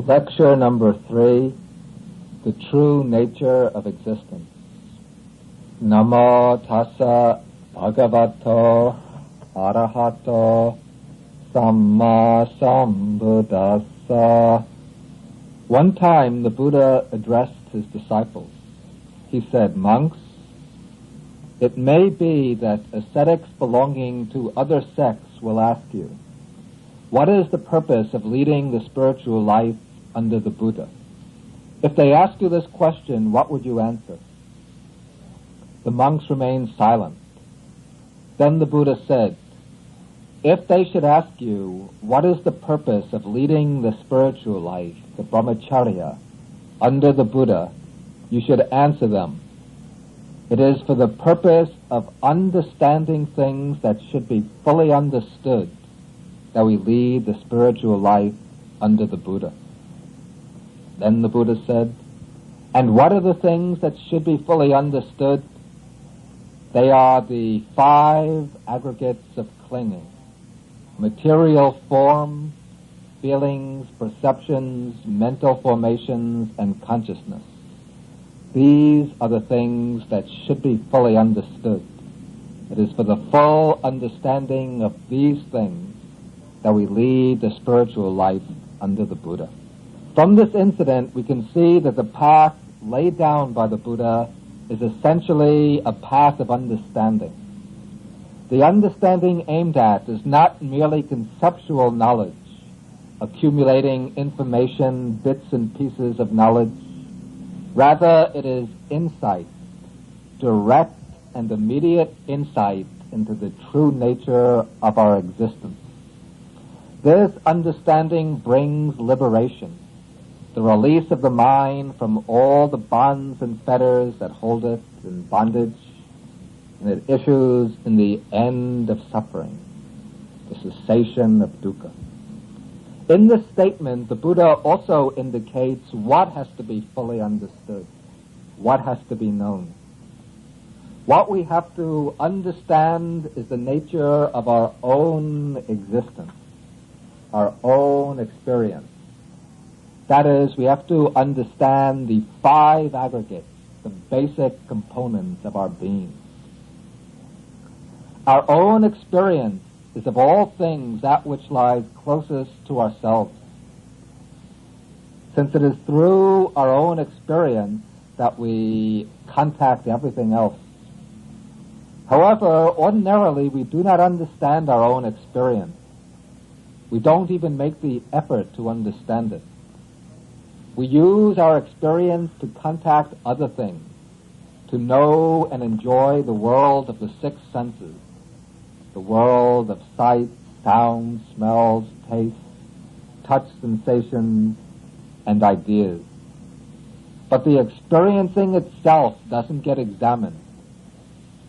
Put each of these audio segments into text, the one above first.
Lecture number 3, The True Nature of Existence. Namo tassa bhagavato arahato samma sambuddhassa. One time the Buddha addressed his disciples. He said, "Monks, it may be that ascetics belonging to other sects will ask you, what is the purpose of leading the spiritual life under the Buddha? If they ask you this question, what would you answer?" The monks remained silent. Then the Buddha said, "If they should ask you, what is the purpose of leading the spiritual life, the brahmacharya, under the Buddha, you should answer them, it is for the purpose of understanding things that should be fully understood that we lead the spiritual life under the Buddha." Then the Buddha said, "And what are the things that should be fully understood? They are the 5 aggregates of clinging: material form, feelings, perceptions, mental formations, and consciousness. These are the things that should be fully understood. It is for the full understanding of these things that we lead the spiritual life under the Buddha." From this incident, we can see that the path laid down by the Buddha is essentially a path of understanding. The understanding aimed at is not merely conceptual knowledge, accumulating information, bits and pieces of knowledge. Rather, it is insight, direct and immediate insight into the true nature of our existence. This understanding brings liberation, the release of the mind from all the bonds and fetters that hold it in bondage, and it issues in the end of suffering, the cessation of dukkha. In this statement, the Buddha also indicates what has to be fully understood, what has to be known. What we have to understand is the nature of our own existence, our own experience. That is, we have to understand the 5 aggregates, the basic components of our being. Our own experience is of all things that which lies closest to ourselves, since it is through our own experience that we contact everything else. However, ordinarily we do not understand our own experience. We don't even make the effort to understand it. We use our experience to contact other things, to know and enjoy the world of the 6 senses, the world of sight, sound, smells, taste, touch sensations, and ideas. But the experiencing itself doesn't get examined.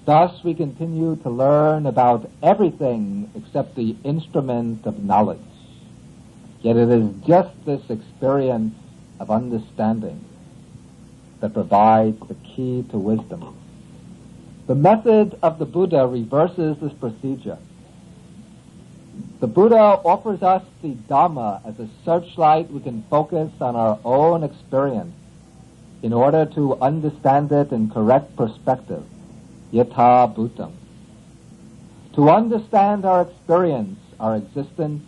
Thus, we continue to learn about everything except the instrument of knowledge. Yet it is just this experience of understanding that provides the key to wisdom. The method of the Buddha reverses this procedure. The Buddha offers us the Dhamma as a searchlight we can focus on our own experience in order to understand it in correct perspective, yatha bhutam. To understand our experience, our existence,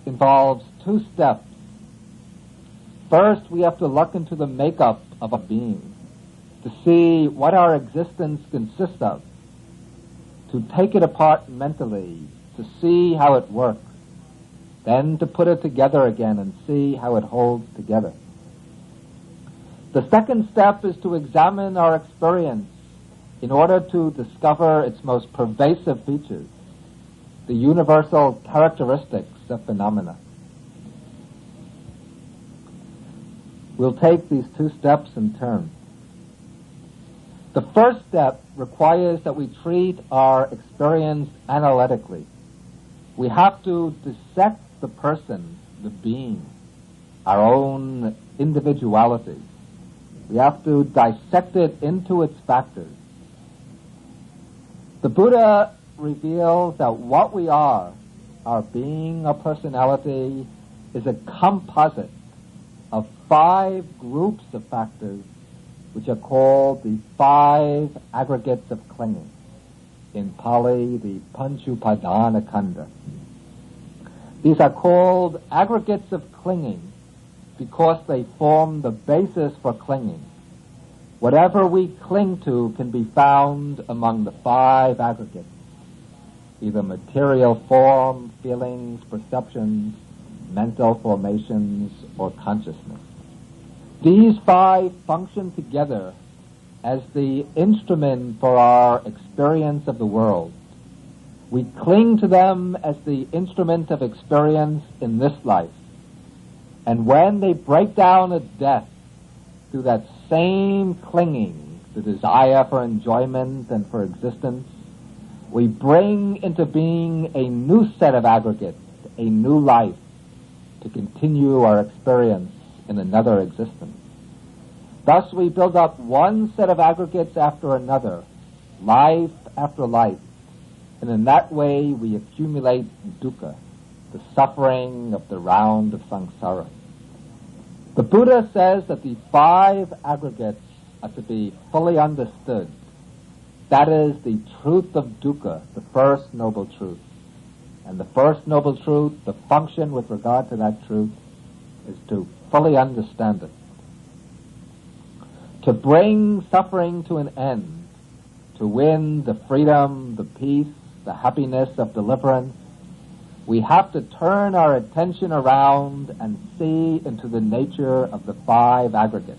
involves 2 steps. First, we have to look into the makeup of our being, to see what our existence consists of, to take it apart mentally, to see how it works, then to put it together again and see how it holds together. The second step is to examine our experience in order to discover its most pervasive features, the universal characteristics of phenomena. We'll take these 2 steps in turn. The first step requires that we treat our experience analytically. We have to dissect the person, the being, our own individuality. We have to dissect it into its factors. The Buddha reveals that what we are, our being, our personality, is a composite of 5 groups of factors which are called the 5 aggregates of clinging. In Pali, the Panchupadana Kanda. These are called aggregates of clinging because they form the basis for clinging. Whatever we cling to can be found among the 5 aggregates, either material form, feelings, perceptions, mental formations, or consciousness. These 5 function together as the instrument for our experience of the world. We cling to them as the instrument of experience in this life. And when they break down at death, through that same clinging, the desire for enjoyment and for existence, we bring into being a new set of aggregates, a new life, to continue our experience in another existence. Thus we build up one set of aggregates after another, life after life, and in that way we accumulate dukkha, the suffering of the round of samsara. The Buddha says that the 5 aggregates are to be fully understood. That is the truth of dukkha, the first noble truth. And the first noble truth, the function with regard to that truth, is to fully understand it. To bring suffering to an end, to win the freedom, the peace, the happiness of deliverance, we have to turn our attention around and see into the nature of the 5 aggregates.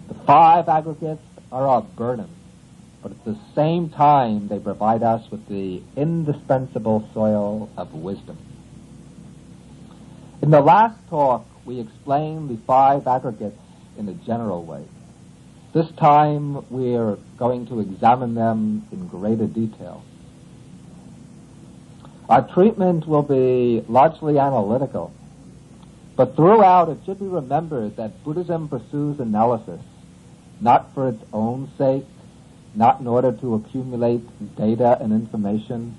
The 5 aggregates are our burden, but at the same time they provide us with the indispensable soil of wisdom. In the last talk, we explained the 5 aggregates in a general way. This time we're going to examine them in greater detail. Our treatment will be largely analytical, but throughout it should be remembered that Buddhism pursues analysis, not for its own sake, not in order to accumulate data and information,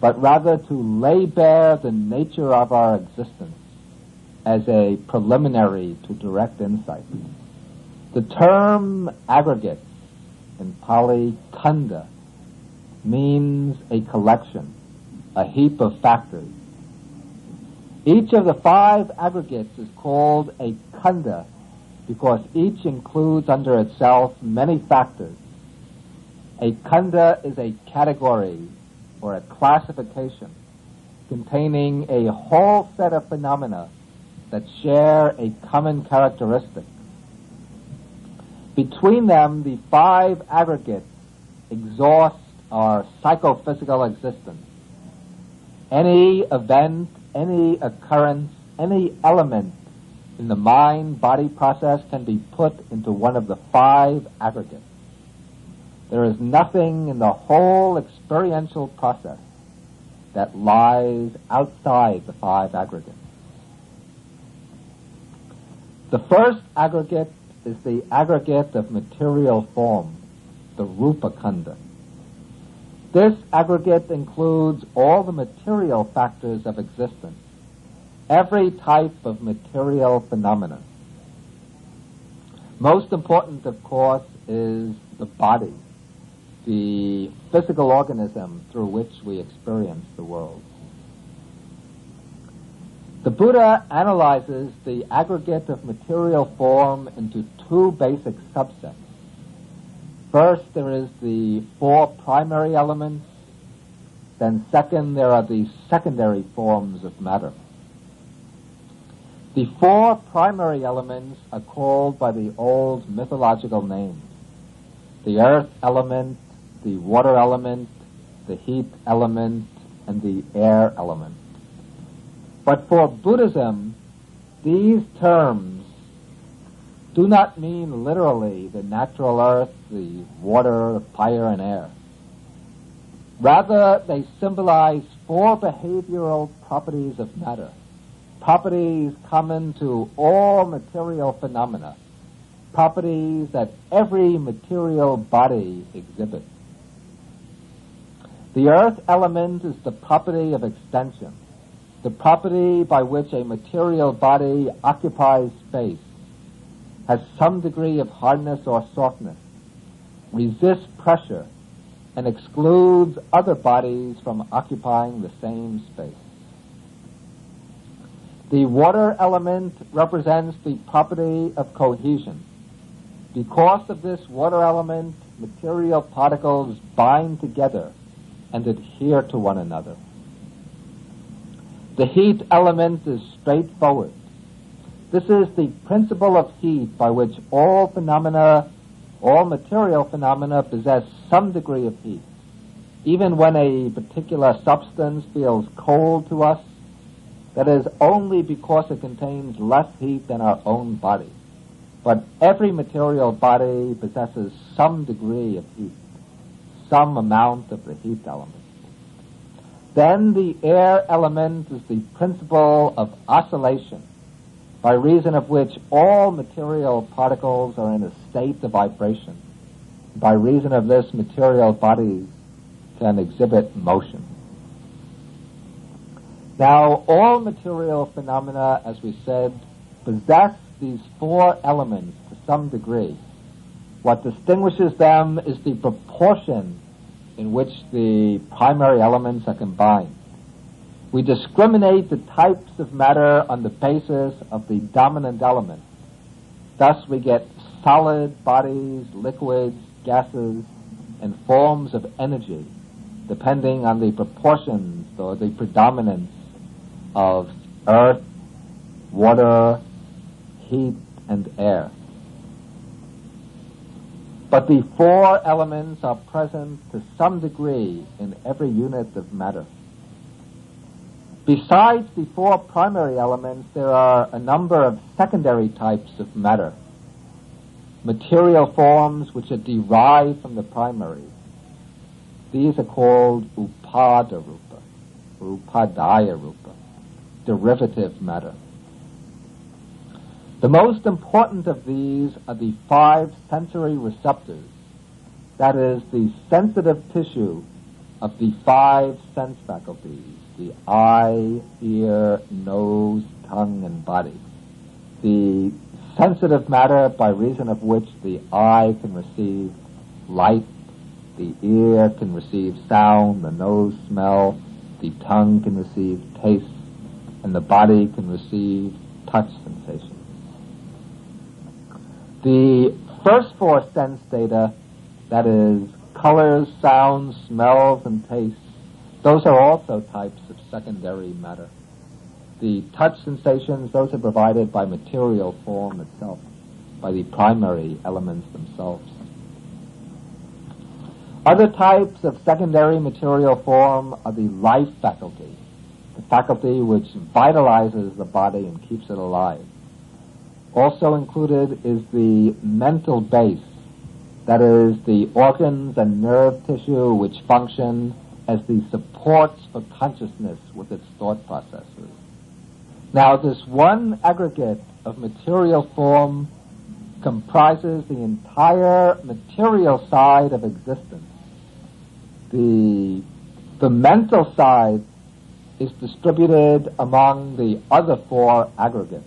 but rather to lay bare the nature of our existence as a preliminary to direct insight. The term aggregate, in Pali kanda, means a collection, a heap of factors. Each of the 5 aggregates is called a kanda because each includes under itself many factors. A kanda is a category or a classification containing a whole set of phenomena that share a common characteristic. Between them, the 5 aggregates exhaust our psychophysical existence. Any event, any occurrence, any element in the mind-body process can be put into one of the 5 aggregates. There is nothing in the whole experiential process that lies outside the 5 aggregates. The first aggregate is the aggregate of material form, the rupa kanda. This aggregate includes all the material factors of existence, every type of material phenomena. Most important, of course, is the body, the physical organism through which we experience the world. The Buddha analyzes the aggregate of material form into 2 basic subsets. First, there is the 4 primary elements. Then second, there are the secondary forms of matter. The 4 primary elements are called by the old mythological names: the earth element, the water element, the heat element, and the air element. But for Buddhism, these terms do not mean literally the natural earth, the water, fire, and air. Rather, they symbolize 4 behavioral properties of matter, properties common to all material phenomena, properties that every material body exhibits. The earth element is the property of extension. the property by which a material body occupies space, has some degree of hardness or softness, resists pressure, and excludes other bodies from occupying the same space. The water element represents the property of cohesion. Because of this water element, material particles bind together and adhere to one another. The heat element is straightforward. This is the principle of heat by which all material phenomena possess some degree of heat. Even when a particular substance feels cold to us, that is only because it contains less heat than our own body. But every material body possesses some degree of heat, some amount of the heat element. Then the air element is the principle of oscillation, by reason of which all material particles are in a state of vibration. By reason of this, material bodies can exhibit motion. Now, all material phenomena, as we said, possess these four elements to some degree. What distinguishes them is the proportion in which the primary elements are combined. We discriminate the types of matter on the basis of the dominant element. Thus we get solid bodies, liquids, gases, and forms of energy, depending on the proportions or the predominance of earth, water, heat, and air. But the four elements are present to some degree in every unit of matter. Besides the four primary elements, there are a number of secondary types of matter. Material forms which are derived from the primary. These are called upadarupa, or upadayarupa, derivative matter. The most important of these are the five sensory receptors, that is, the sensitive tissue of the five sense faculties, the eye, ear, nose, tongue, and body. The sensitive matter by reason of which the eye can receive light, the ear can receive sound, the nose smell, the tongue can receive taste, and the body can receive touch sensation. The first four sense data, that is, colors, sounds, smells, and tastes, those are also types of secondary matter. The touch sensations, those are provided by material form itself, by the primary elements themselves. Other types of secondary material form are the life faculty, the faculty which vitalizes the body and keeps it alive. Also included is the mental base, that is, the organs and nerve tissue which function as the supports for consciousness with its thought processes. Now, this one aggregate of material form comprises the entire material side of existence. The mental side is distributed among the other four aggregates.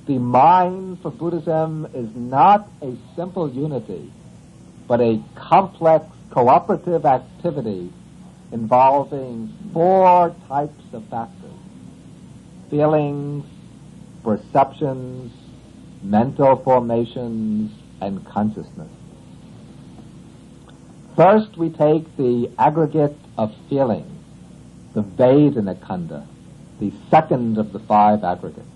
The mind for Buddhism is not a simple unity, but a complex cooperative activity involving four types of factors: feelings, perceptions, mental formations, and consciousness. First, we take the aggregate of feeling, the Vedana Khandha, the second of the five aggregates.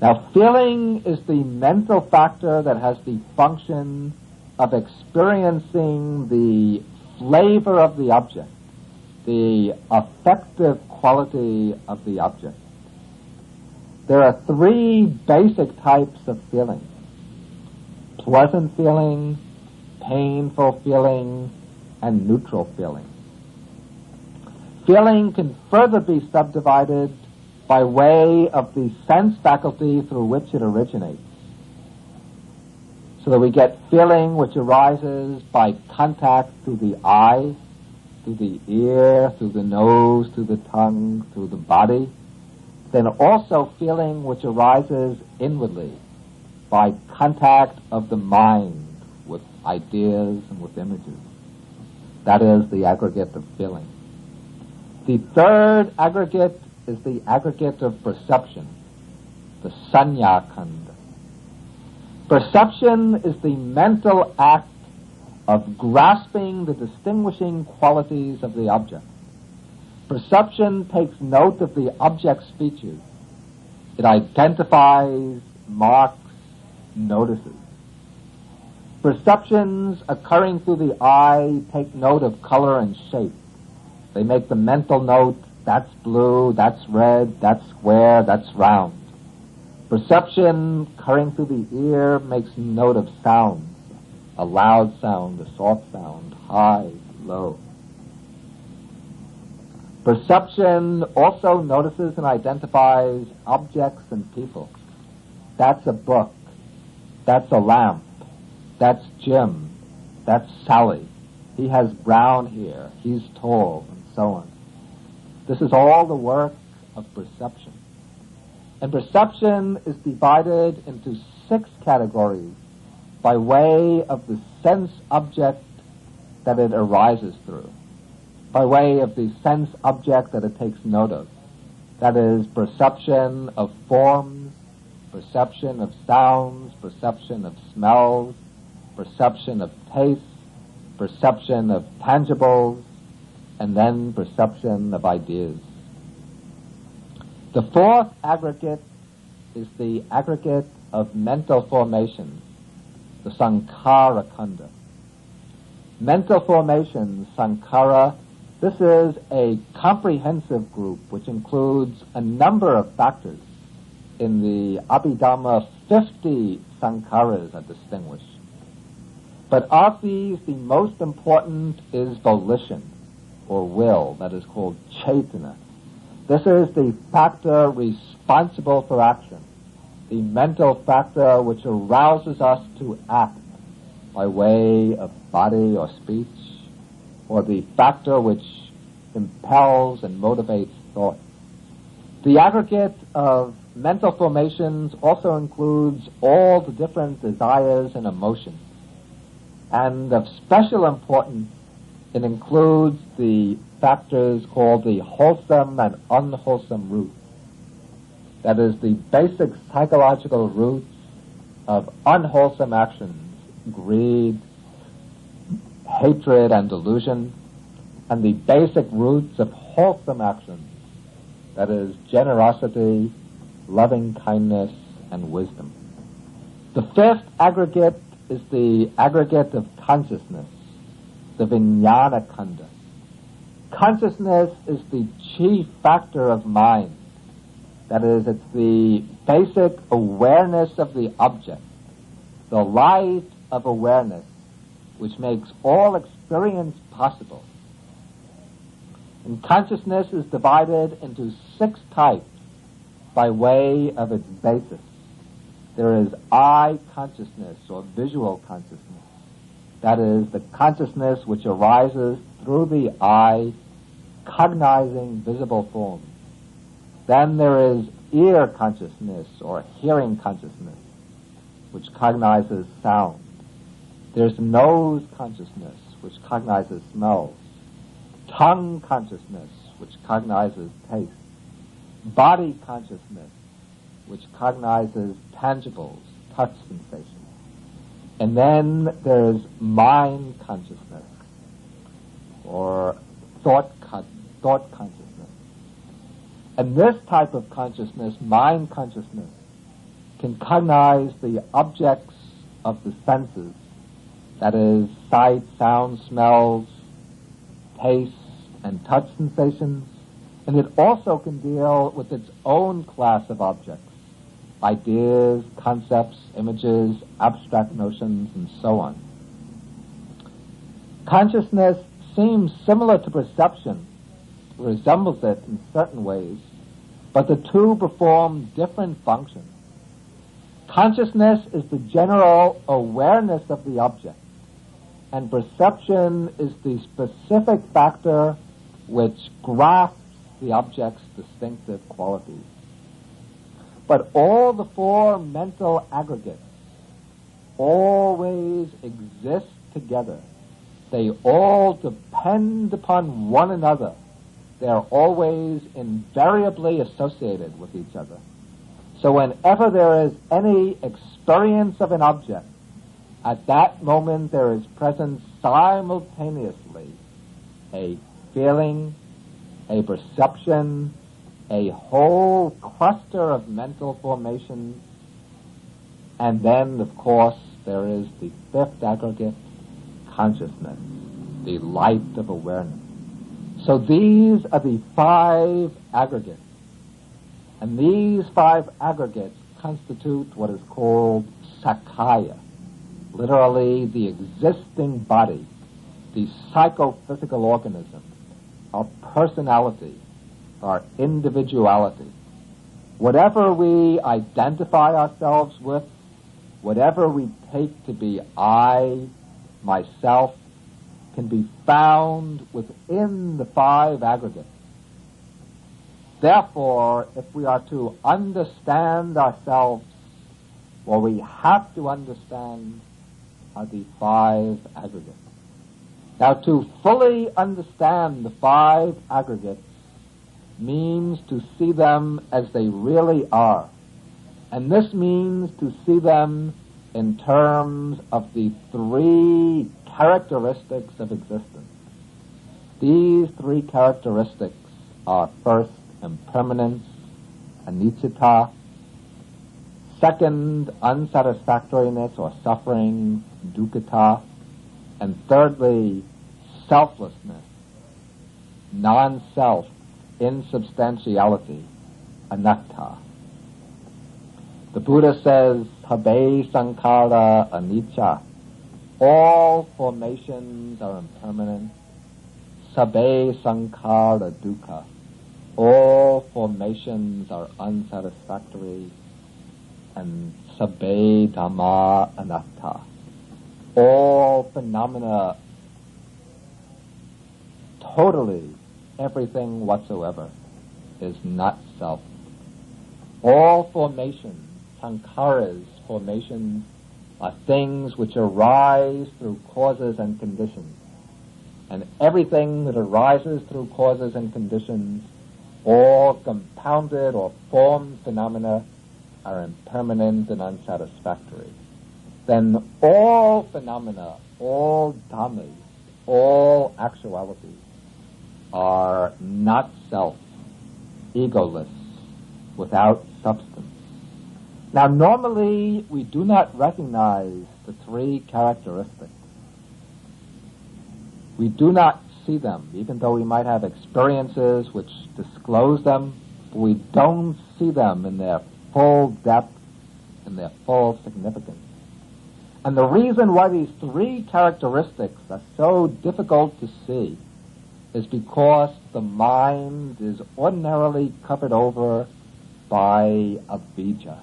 Now, feeling is the mental factor that has the function of experiencing the flavor of the object, the affective quality of the object. There are three basic types of feeling: pleasant feeling, painful feeling, and neutral feeling. Feeling can further be subdivided by way of the sense faculty through which it originates. So that we get feeling which arises by contact through the eye, through the ear, through the nose, through the tongue, through the body, then also feeling which arises inwardly by contact of the mind with ideas and with images. That is the aggregate of feeling. The third aggregate is the aggregate of perception, the sanya khanda. Perception is the mental act of grasping the distinguishing qualities of the object. Perception takes note of the object's features. It identifies, marks, notices. Perceptions occurring through the eye take note of color and shape. They make the mental note, that's blue, that's red, that's square, that's round. Perception occurring through the ear makes note of sounds, a loud sound, a soft sound, high, low. Perception also notices and identifies objects and people. That's a book. That's a lamp. That's Jim. That's Sally. He has brown hair. He's tall, and so on. This is all the work of perception. And perception is divided into 6 categories by way of the sense object that it arises through, by way of the sense object that it takes note of. That is, perception of forms, perception of sounds, perception of smells, perception of tastes, perception of tangibles, and then perception of ideas. The fourth aggregate is the aggregate of mental formations, the sankhara khanda. Mental formations, sankhara, this is a comprehensive group which includes a number of factors. In the Abhidhamma, 50 sankharas are distinguished. But of these, the most important is volition, or will, that is called chaitana. This is the factor responsible for action, the mental factor which arouses us to act by way of body or speech, or the factor which impels and motivates thought. The aggregate of mental formations also includes all the different desires and emotions. And of special importance, it includes the factors called the wholesome and unwholesome roots. That is, the basic psychological roots of unwholesome actions, greed, hatred, and delusion, and the basic roots of wholesome actions, that is, generosity, loving kindness, and wisdom. The fifth aggregate is the aggregate of consciousness, the vijnana khanda. Consciousness is the chief factor of mind. That is, it's the basic awareness of the object, the light of awareness, which makes all experience possible. And consciousness is divided into 6 types by way of its basis. There is eye consciousness, or visual consciousness. That is, the consciousness which arises through the eye, cognizing visible forms. Then there is ear consciousness, or hearing consciousness, which cognizes sound. There's nose consciousness, which cognizes smells. Tongue consciousness, which cognizes taste. Body consciousness, which cognizes tangibles, touch sensations. And then there's mind consciousness, or thought consciousness. And this type of consciousness, mind consciousness, can cognize the objects of the senses, that is, sight, sound, smells, tastes, and touch sensations, and it also can deal with its own class of objects, ideas, concepts, images, abstract notions, and so on. Consciousness seems similar to perception, resembles it in certain ways, but the two perform different functions. Consciousness is the general awareness of the object. And perception is the specific factor which grasps the object's distinctive qualities. But all the four mental aggregates always exist together. They all depend upon one another. They're always invariably associated with each other. So whenever there is any experience of an object, at that moment there is present simultaneously a feeling, a perception, a whole cluster of mental formations, and then, of course, there is the fifth aggregate, consciousness, the light of awareness. So these are the five aggregates. And these five aggregates constitute what is called Sakaya, literally the existing body, the psychophysical organism, our personality, our individuality. Whatever we identify ourselves with, whatever we take to be I, myself, can be found within the five aggregates. Therefore, if we are to understand ourselves, what we have to understand are the five aggregates. Now, to fully understand the five aggregates means to see them as they really are. And this means to see them in terms of the three characteristics of existence. These three characteristics are, first, impermanence, anicca; second, unsatisfactoriness or suffering, dukkha; and thirdly, selflessness, non-self, insubstantiality, anatta. The Buddha says, Habe sankhara anicca. All formations are impermanent. Sabbe sankhara dukkha. All formations are unsatisfactory. And sabbe dhamma anatta. All phenomena, totally everything whatsoever, is not self. All formations, sankharas, formations, are things which arise through causes and conditions. And everything that arises through causes and conditions, all compounded or formed phenomena, are impermanent and unsatisfactory. Then all phenomena, all dhammas, all actualities are not self, egoless, without substance. Now, normally, we do not recognize the three characteristics. We do not see them, even though we might have experiences which disclose them. We don't see them in their full depth, in their full significance. And the reason why these three characteristics are so difficult to see is because the mind is ordinarily covered over by avijja,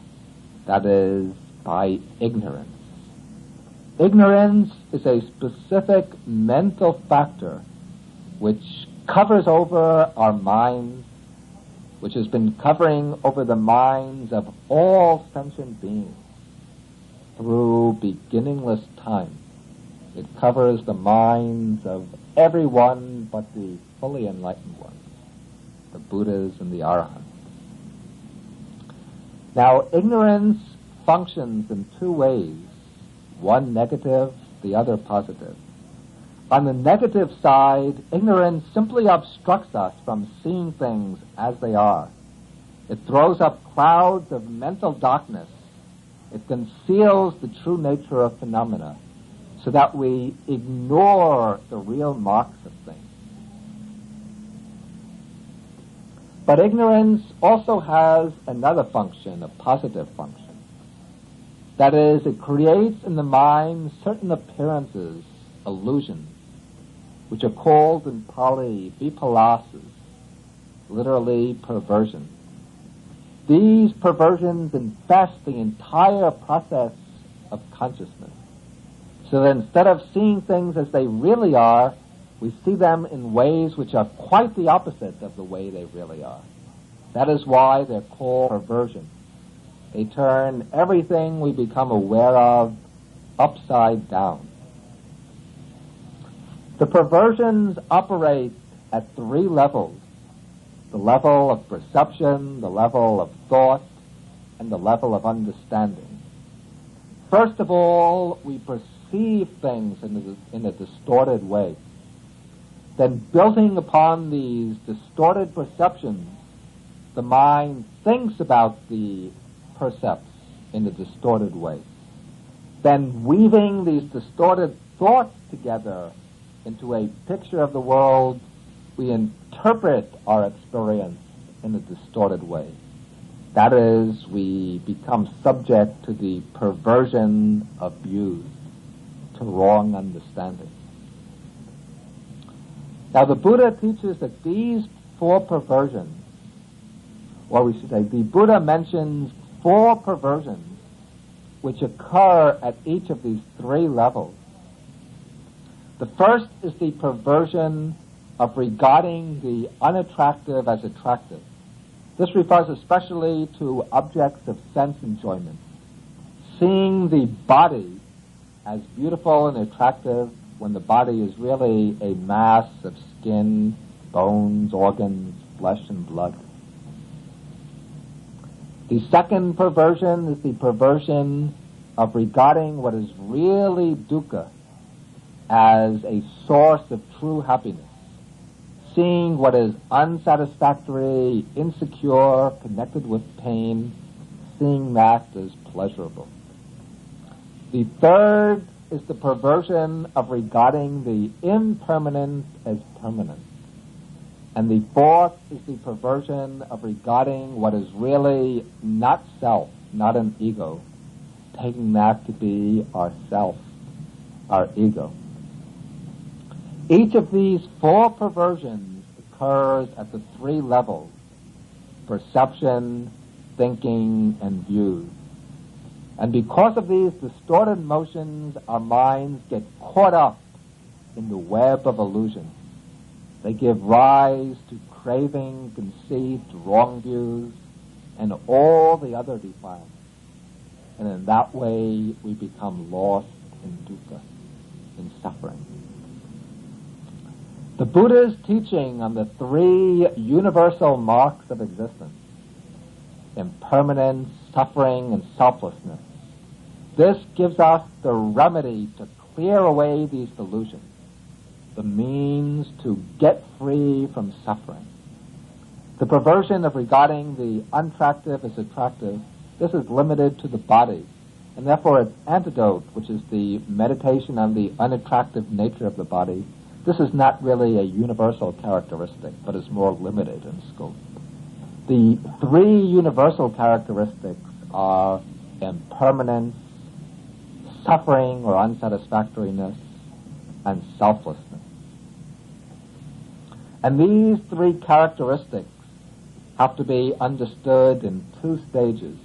that is, by ignorance. Ignorance is a specific mental factor which covers over our minds, which has been covering over the minds of all sentient beings through beginningless time. It covers the minds of everyone but the fully enlightened ones, the Buddhas and the Arahants. Now, ignorance functions in two ways, one negative, the other positive. On the negative side, ignorance simply obstructs us from seeing things as they are. It throws up clouds of mental darkness. It conceals the true nature of phenomena so that we ignore the real marks of things. But ignorance also has another function, a positive function. That is, it creates in the mind certain appearances, illusions, which are called in Pali vipalasas, literally perversions. These perversions infest the entire process of consciousness, So that instead of seeing things as they really are, we see them in ways which are quite the opposite of the way they really are. That is why they're called perversions. They turn everything we become aware of upside down. The perversions operate at three levels: the level of perception, the level of thought, and the level of understanding. First of all, we perceive things in a distorted way. Then, building upon these distorted perceptions, the mind thinks about the percepts in a distorted way. Then, weaving these distorted thoughts together into a picture of the world, we interpret our experience in a distorted way. That is, we become subject to the perversion of views, to wrong understanding. Now, the Buddha teaches that these four perversions, or we should say, the Buddha mentions four perversions which occur at each of these three levels. The first is the perversion of regarding the unattractive as attractive. This refers especially to objects of sense enjoyment. Seeing the body as beautiful and attractive when the body is really a mass of skin, bones, organs, flesh, and blood. The second perversion is the perversion of regarding what is really dukkha as a source of true happiness. Seeing what is unsatisfactory, insecure, connected with pain, seeing that as pleasurable. The third is the perversion of regarding the impermanent as permanent. And the fourth is the perversion of regarding what is really not self, not an ego, taking that to be our self, our ego. Each of these four perversions occurs at the three levels: perception, thinking, and views. And because of these distorted motions, our minds get caught up in the web of illusion. They give rise to craving, conceit, wrong views, and all the other defilements. And in that way, we become lost in dukkha, in suffering. The Buddha's teaching on the three universal marks of existence, impermanence, suffering, and selflessness, this gives us the remedy to clear away these delusions, the means to get free from suffering. The perversion of regarding the unattractive as attractive, this is limited to the body, and therefore its antidote, which is the meditation on the unattractive nature of the body, this is not really a universal characteristic, but is more limited in scope. The three universal characteristics are impermanence, suffering or unsatisfactoriness, and selflessness. And these three characteristics have to be understood in two stages.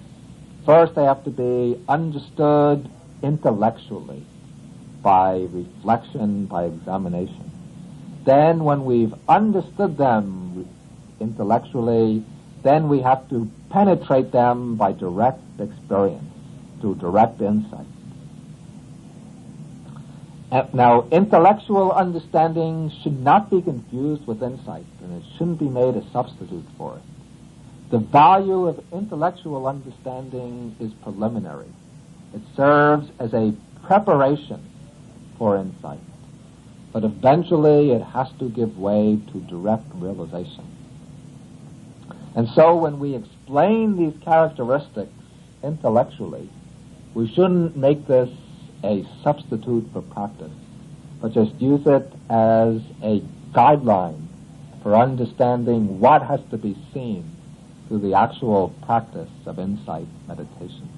First, they have to be understood intellectually, by reflection, by examination. Then, when we've understood them intellectually, then we have to penetrate them by direct experience, through direct insight. Now, intellectual understanding should not be confused with insight, and it shouldn't be made a substitute for it. The value of intellectual understanding is preliminary. It serves as a preparation for insight, but eventually it has to give way to direct realization. And so when we explain these characteristics intellectually, we shouldn't make this a substitute for practice, but just use it as a guideline for understanding what has to be seen through the actual practice of insight meditation.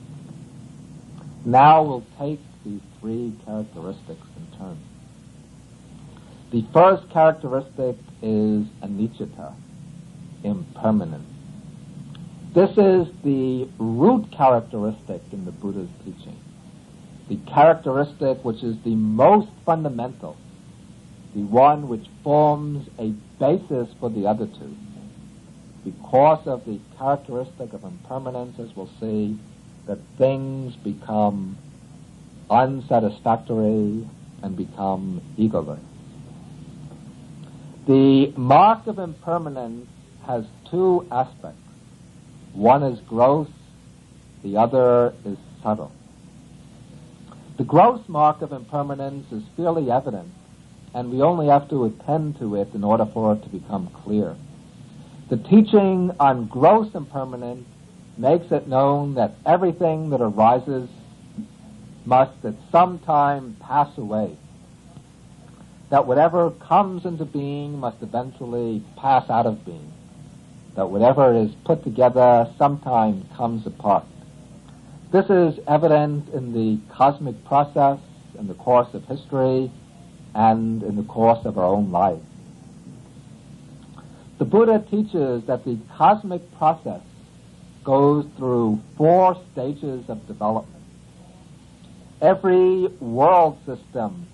Now we'll take these three characteristics in turn. The first characteristic is anicca, impermanence. This is the root characteristic in the Buddha's teaching. the characteristic which is the most fundamental, the one which forms a basis for the other two. Because of the characteristic of impermanence, as we'll see, that things become unsatisfactory and become egoless. The mark of impermanence has two aspects. One is gross, the other is subtle. The gross mark of impermanence is fairly evident, and we only have to attend to it in order for it to become clear. The teaching on gross impermanence makes it known that everything that arises must at some time pass away, that whatever comes into being must eventually pass out of being, that whatever is put together sometime comes apart. This is evident in the cosmic process, in the course of history, and in the course of our own life. The Buddha teaches that the cosmic process goes through 4 stages of development. Every world system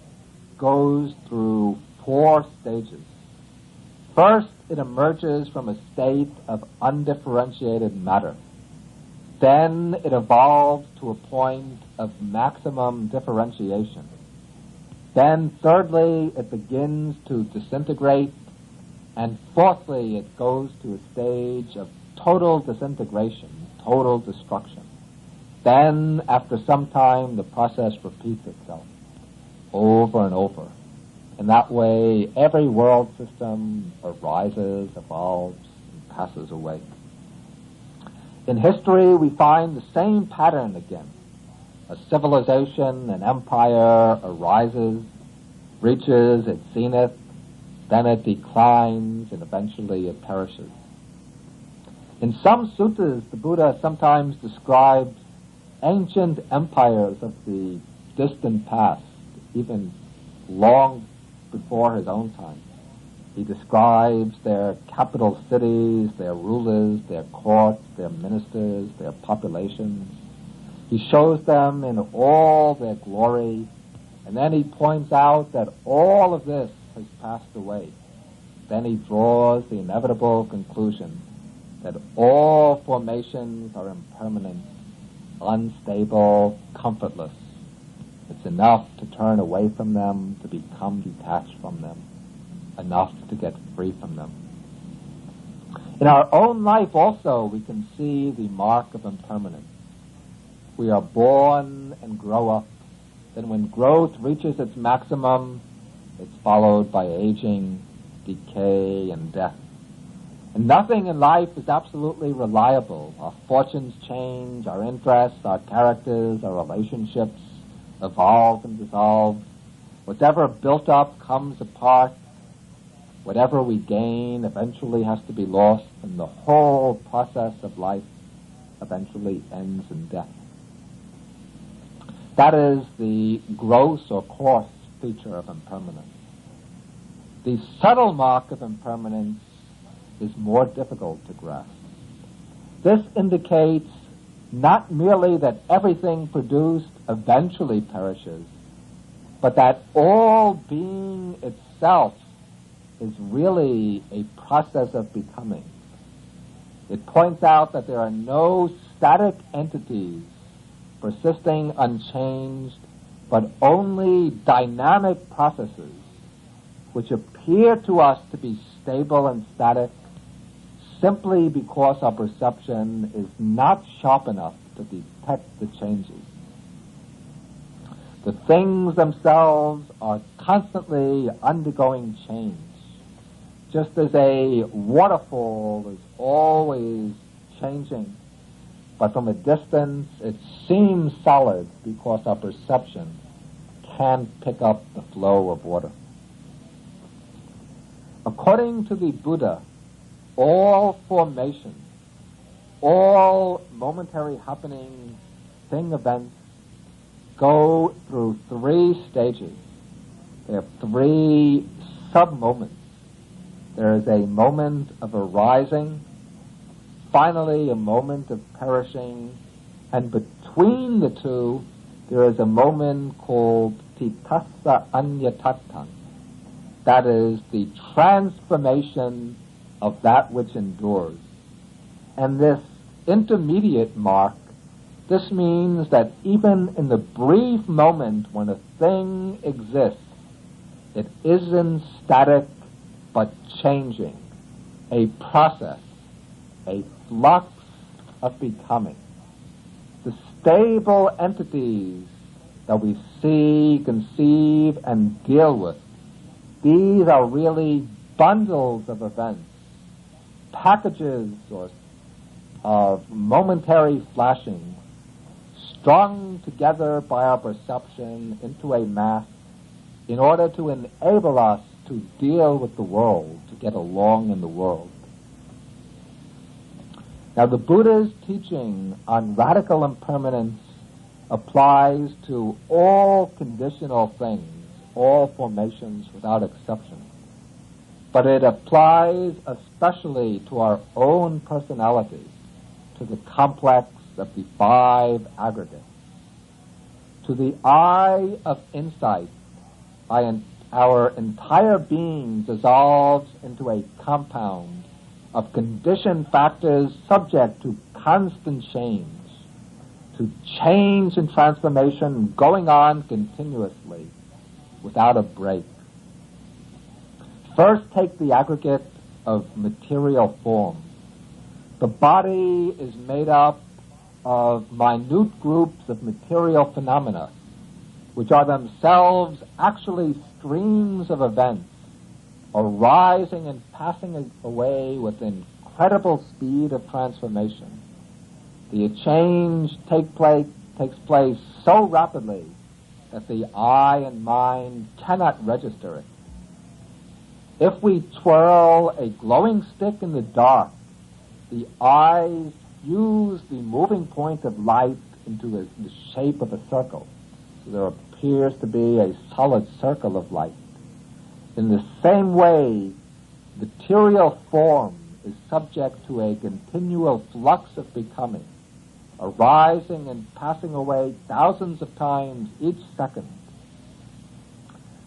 goes through 4 stages. First, it emerges from a state of undifferentiated matter. Then it evolves to a point of maximum differentiation. Then, thirdly, it begins to disintegrate. And fourthly, it goes to a stage of total disintegration, total destruction. Then, after some time, the process repeats itself over and over. In that way, every world system arises, evolves, and passes away. In history, we find the same pattern again. A civilization, an empire arises, reaches its zenith, then it declines, and eventually it perishes. In some suttas, the Buddha sometimes describes ancient empires of the distant past, even long before his own time. He describes their capital cities, their rulers, their courts, their ministers, their populations. He shows them in all their glory, and then he points out that all of this has passed away. Then he draws the inevitable conclusion that all formations are impermanent, unstable, comfortless. It's enough to turn away from them, to become detached from them, enough to get free from them. In our own life also, we can see the mark of impermanence. We are born and grow up. Then when growth reaches its maximum, it's followed by aging, decay, and death. And nothing in life is absolutely reliable. Our fortunes change, our interests, our characters, our relationships evolve and dissolve. Whatever built up comes apart. Whatever we gain eventually has to be lost, and the whole process of life eventually ends in death. That is the gross or coarse feature of impermanence. The subtle mark of impermanence is more difficult to grasp. This indicates not merely that everything produced eventually perishes, but that all being itself is really a process of becoming. It points out that there are no static entities persisting unchanged, but only dynamic processes which appear to us to be stable and static simply because our perception is not sharp enough to detect the changes. The things themselves are constantly undergoing change, just as a waterfall is always changing, but from a distance it seems solid because our perception can't pick up the flow of water. According to the Buddha, all formations, all momentary happenings, thing events, go through 3 stages. There are 3 sub-moments. There is a moment of arising, finally a moment of perishing, and between the two there is a moment called titassa anyatattang. That is the transformation of that which endures. And this intermediate mark, this means that even in the brief moment when a thing exists, it isn't static but changing, a process, a flux of becoming. The stable entities that we see, conceive, and deal with, these are really bundles of events, packages of momentary flashing, strung together by our perception into a mass in order to enable us to deal with the world, to get along in the world. Now, the Buddha's teaching on radical impermanence applies to all conditional things, all formations without exception. But it applies especially to our own personality, to the complex of the five aggregates. To the eye of insight, our entire being dissolves into a compound of conditioned factors subject to constant change, to change and transformation going on continuously without a break. First, take the aggregate of material form. The body is made up of minute groups of material phenomena, which are themselves actually streams of events, arising and passing away with incredible speed of transformation. The change takes place so rapidly that the eye and mind cannot register it. If we twirl a glowing stick in the dark, the eyes fuse the moving point of light into the shape of a circle. So there appears to be a solid circle of light. In the same way, material form is subject to a continual flux of becoming, arising and passing away thousands of times each second.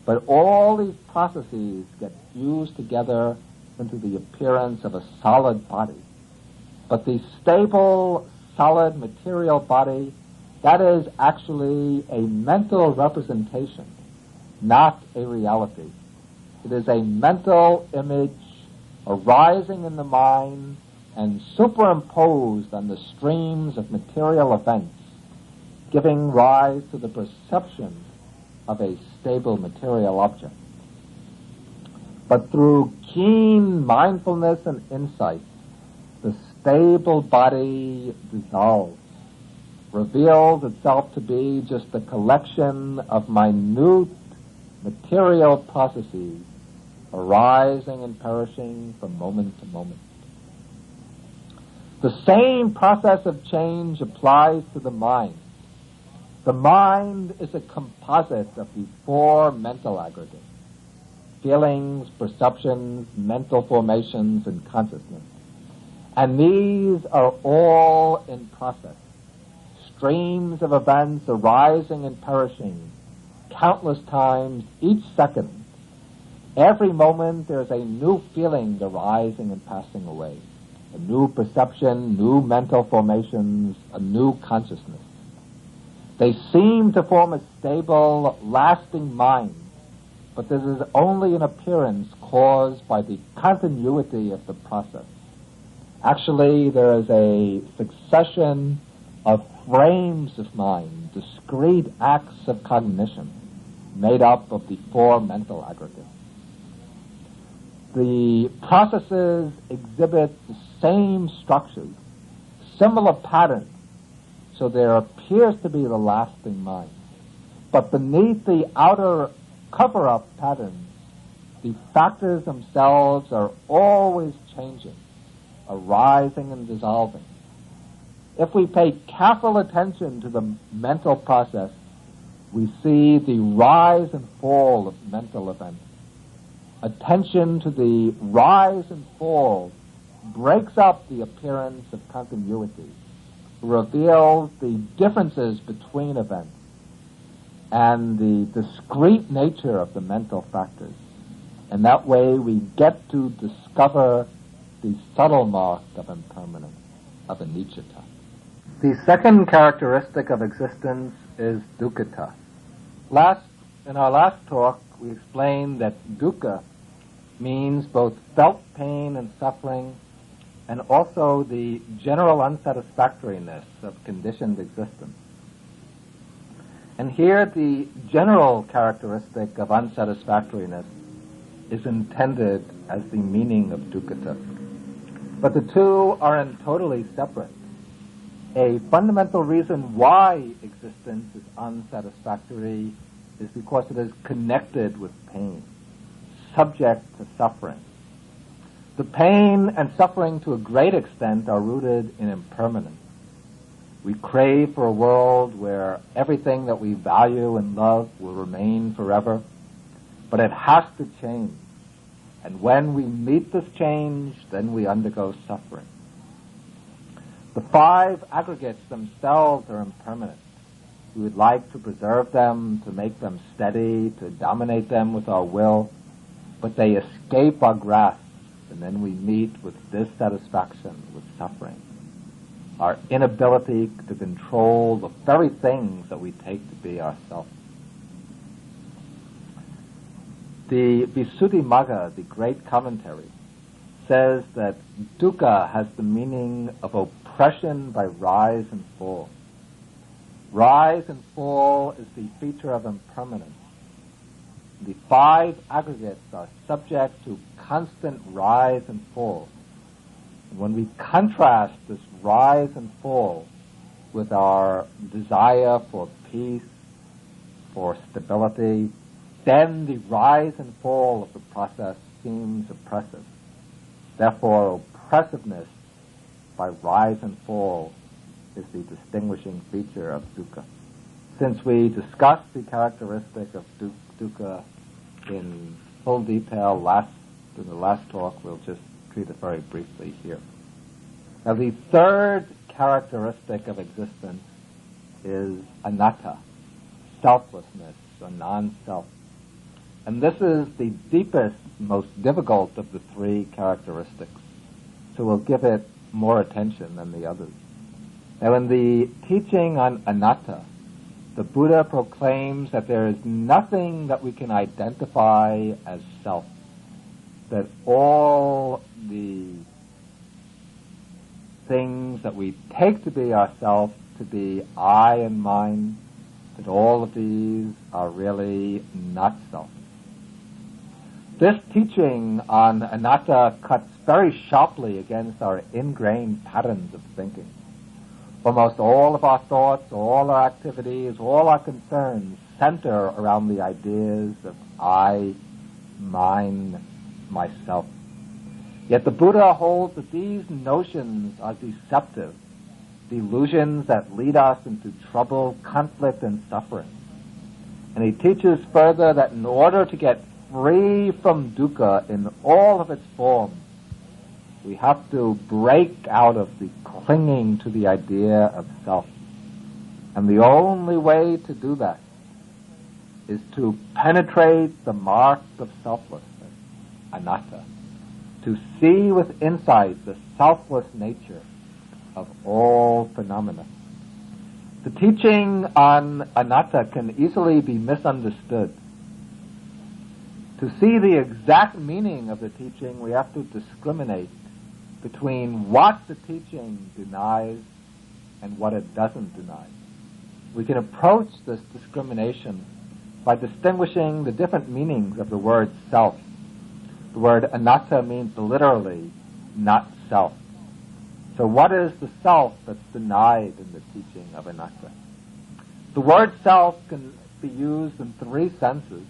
But all these processes get fused together into the appearance of a solid body. But the stable, solid material body, that is actually a mental representation, not a reality. It is a mental image arising in the mind and superimposed on the streams of material events, giving rise to the perception of a stable material object. But through keen mindfulness and insight, the stable body dissolves, reveals itself to be just a collection of minute material processes arising and perishing from moment to moment. The same process of change applies to the mind. The mind is a composite of the four mental aggregates: feelings, perceptions, mental formations, and consciousness. And these are all in process. Streams of events arising and perishing countless times each second. Every moment there's a new feeling arising and passing away. A new perception, new mental formations, a new consciousness. They seem to form a stable, lasting mind, but this is only an appearance caused by the continuity of the process. Actually, there is a succession of frames of mind, discrete acts of cognition, made up of the four mental aggregates. The processes exhibit the same structures, similar patterns, so there appears to be the lasting mind. But beneath the outer cover-up patterns, the factors themselves are always changing, arising and dissolving. If we pay careful attention to the mental process, we see the rise and fall of mental events. Attention to the rise and fall breaks up the appearance of continuity, reveals the differences between events, and the discrete nature of the mental factors. And that way we get to discover the subtle mark of impermanence, of anicca. The second characteristic of existence is dukkha. In our last talk, we explained that dukkha means both felt pain and suffering, and also the general unsatisfactoriness of conditioned existence. And here the general characteristic of unsatisfactoriness is intended as the meaning of dukkha. But the two are totally separate. A fundamental reason why existence is unsatisfactory is because it is connected with pain, subject to suffering. The pain and suffering to a great extent are rooted in impermanence. We crave for a world where everything that we value and love will remain forever, but it has to change. And when we meet this change, then we undergo suffering. The five aggregates themselves are impermanent. We would like to preserve them, to make them steady, to dominate them with our will, but they escape our grasp, and then we meet with dissatisfaction, with suffering. Our inability to control the very things that we take to be ourselves. The Visuddhimagga, the great commentary, says that dukkha has the meaning of oppression by rise and fall. Rise and fall is the feature of impermanence. The five aggregates are subject to constant rise and fall. And when we contrast this rise and fall with our desire for peace, for stability, then the rise and fall of the process seems oppressive. Therefore, oppressiveness by rise and fall is the distinguishing feature of dukkha. Since we discussed the characteristic of dukkha in full detail in the last talk, we'll just treat it very briefly here. Now, the third characteristic of existence is anatta, selflessness, or non-self. And this is the deepest, most difficult of the three characteristics. So we'll give it more attention than the others. Now, in the teaching on anatta, the Buddha proclaims that there is nothing that we can identify as self, that all the things that we take to be ourself, to be I and mine, that all of these are really not self. This teaching on anatta cuts very sharply against our ingrained patterns of thinking. Almost all of our thoughts, all our activities, all our concerns center around the ideas of I, mine, myself. Yet the Buddha holds that these notions are deceptive, delusions that lead us into trouble, conflict, and suffering. And he teaches further that in order to get free from dukkha in all of its forms, we have to break out of the clinging to the idea of self. And the only way to do that is to penetrate the mark of selflessness, anatta, to see with insight the selfless nature of all phenomena. The teaching on anatta can easily be misunderstood. To see the exact meaning of the teaching, we have to discriminate between what the teaching denies and what it doesn't deny. We can approach this discrimination by distinguishing the different meanings of the word self. The word anatta means literally not self. So what is the self that's denied in the teaching of anatta? The word self can be used in three senses.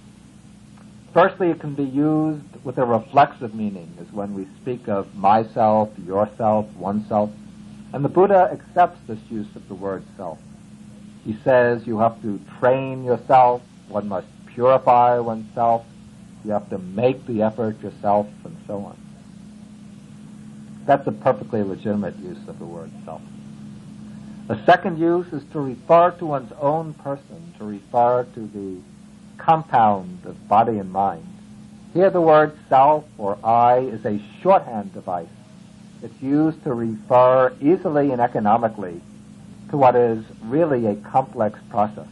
Firstly, it can be used with a reflexive meaning, as when we speak of myself, yourself, oneself. And the Buddha accepts this use of the word self. He says you have to train yourself, one must purify oneself, you have to make the effort yourself, and so on. That's a perfectly legitimate use of the word self. A second use is to refer to one's own person, to refer to the compound of body and mind. Here the word self or I is a shorthand device. It's used to refer easily and economically to what is really a complex process.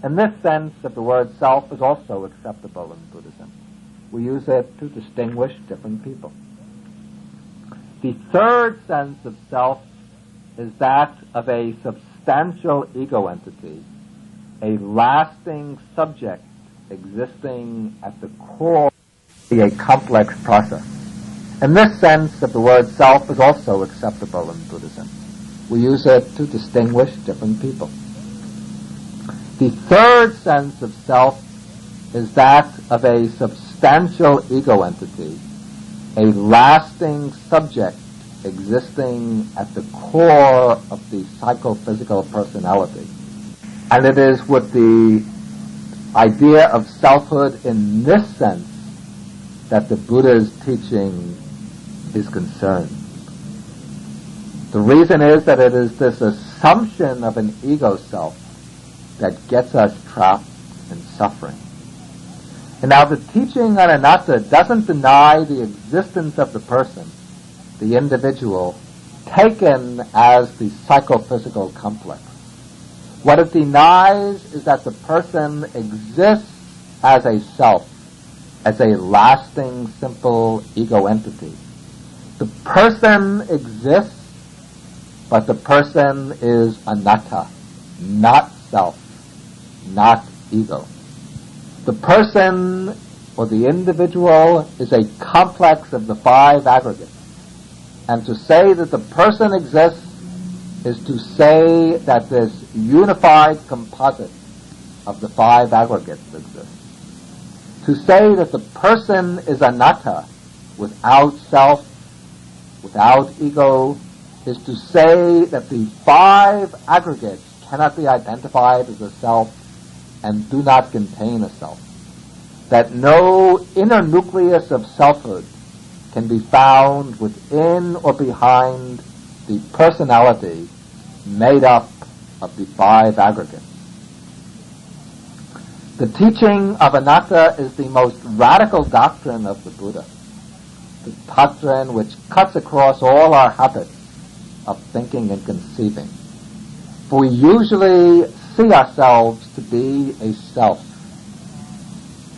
And this sense of the word self is also acceptable in Buddhism. We use it to distinguish different people. The third sense of self is that of a substantial ego entity, a lasting subject existing at the core of a complex process. And this sense of the word self is also acceptable in Buddhism. We use it to distinguish different people. The third sense of self is that of a substantial ego entity, a lasting subject existing at the core of the psychophysical personality. And it is with the idea of selfhood in this sense that the Buddha's teaching is concerned. The reason is that it is this assumption of an ego self that gets us trapped in suffering. And now the teaching on anatta doesn't deny the existence of the person, the individual, taken as the psychophysical complex. What it denies is that the person exists as a self, as a lasting, simple ego entity. The person exists, but the person is anatta, not self, not ego. The person or the individual is a complex of the five aggregates. And to say that the person exists is to say that this unified composite of the five aggregates exists. To say that the person is anatta, without self, without ego, is to say that the five aggregates cannot be identified as a self and do not contain a self. That no inner nucleus of selfhood can be found within or behind the personality made up of the five aggregates. The teaching of anatta is the most radical doctrine of the Buddha, the doctrine which cuts across all our habits of thinking and conceiving. For we usually see ourselves to be a self.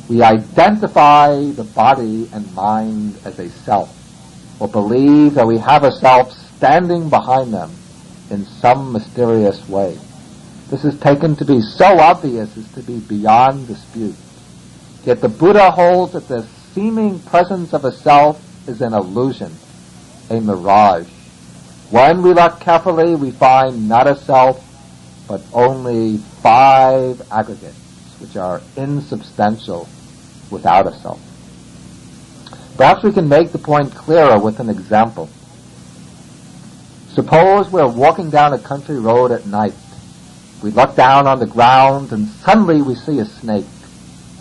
We identify the body and mind as a self, or believe that we have a self standing behind them in some mysterious way. This is taken to be so obvious as to be beyond dispute. Yet the Buddha holds that the seeming presence of a self is an illusion, a mirage. When we look carefully, we find not a self, but only five aggregates, which are insubstantial without a self. Perhaps we can make the point clearer with an example. Suppose we're walking down a country road at night. We look down on the ground and suddenly we see a snake.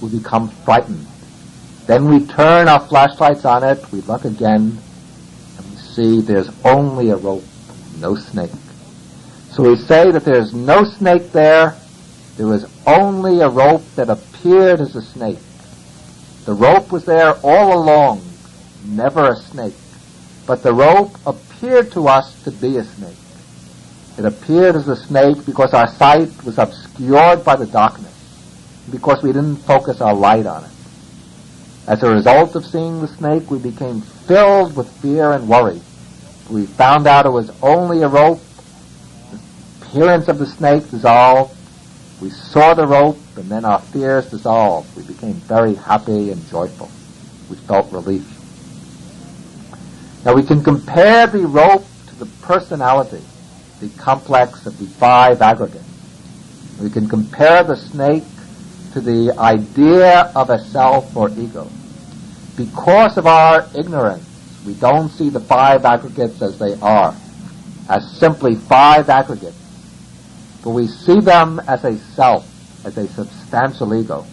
We become frightened. Then we turn our flashlights on it, we look again, and we see there's only a rope, no snake. So we say that there's no snake there, there was only a rope that appeared as a snake. The rope was there all along, never a snake. But the rope appeared to us to be a snake. It appeared as a snake because our sight was obscured by the darkness, because we didn't focus our light on it. As a result of seeing the snake, we became filled with fear and worry. We found out it was only a rope. The appearance of the snake dissolved. We saw the rope, and then our fears dissolved. We became very happy and joyful. We felt relief. Now we can compare the rope to the personality, the complex of the five aggregates. We can compare the snake to the idea of a self or ego. Because of our ignorance, we don't see the five aggregates as they are, as simply five aggregates. But we see them as a self, as a substantial ego.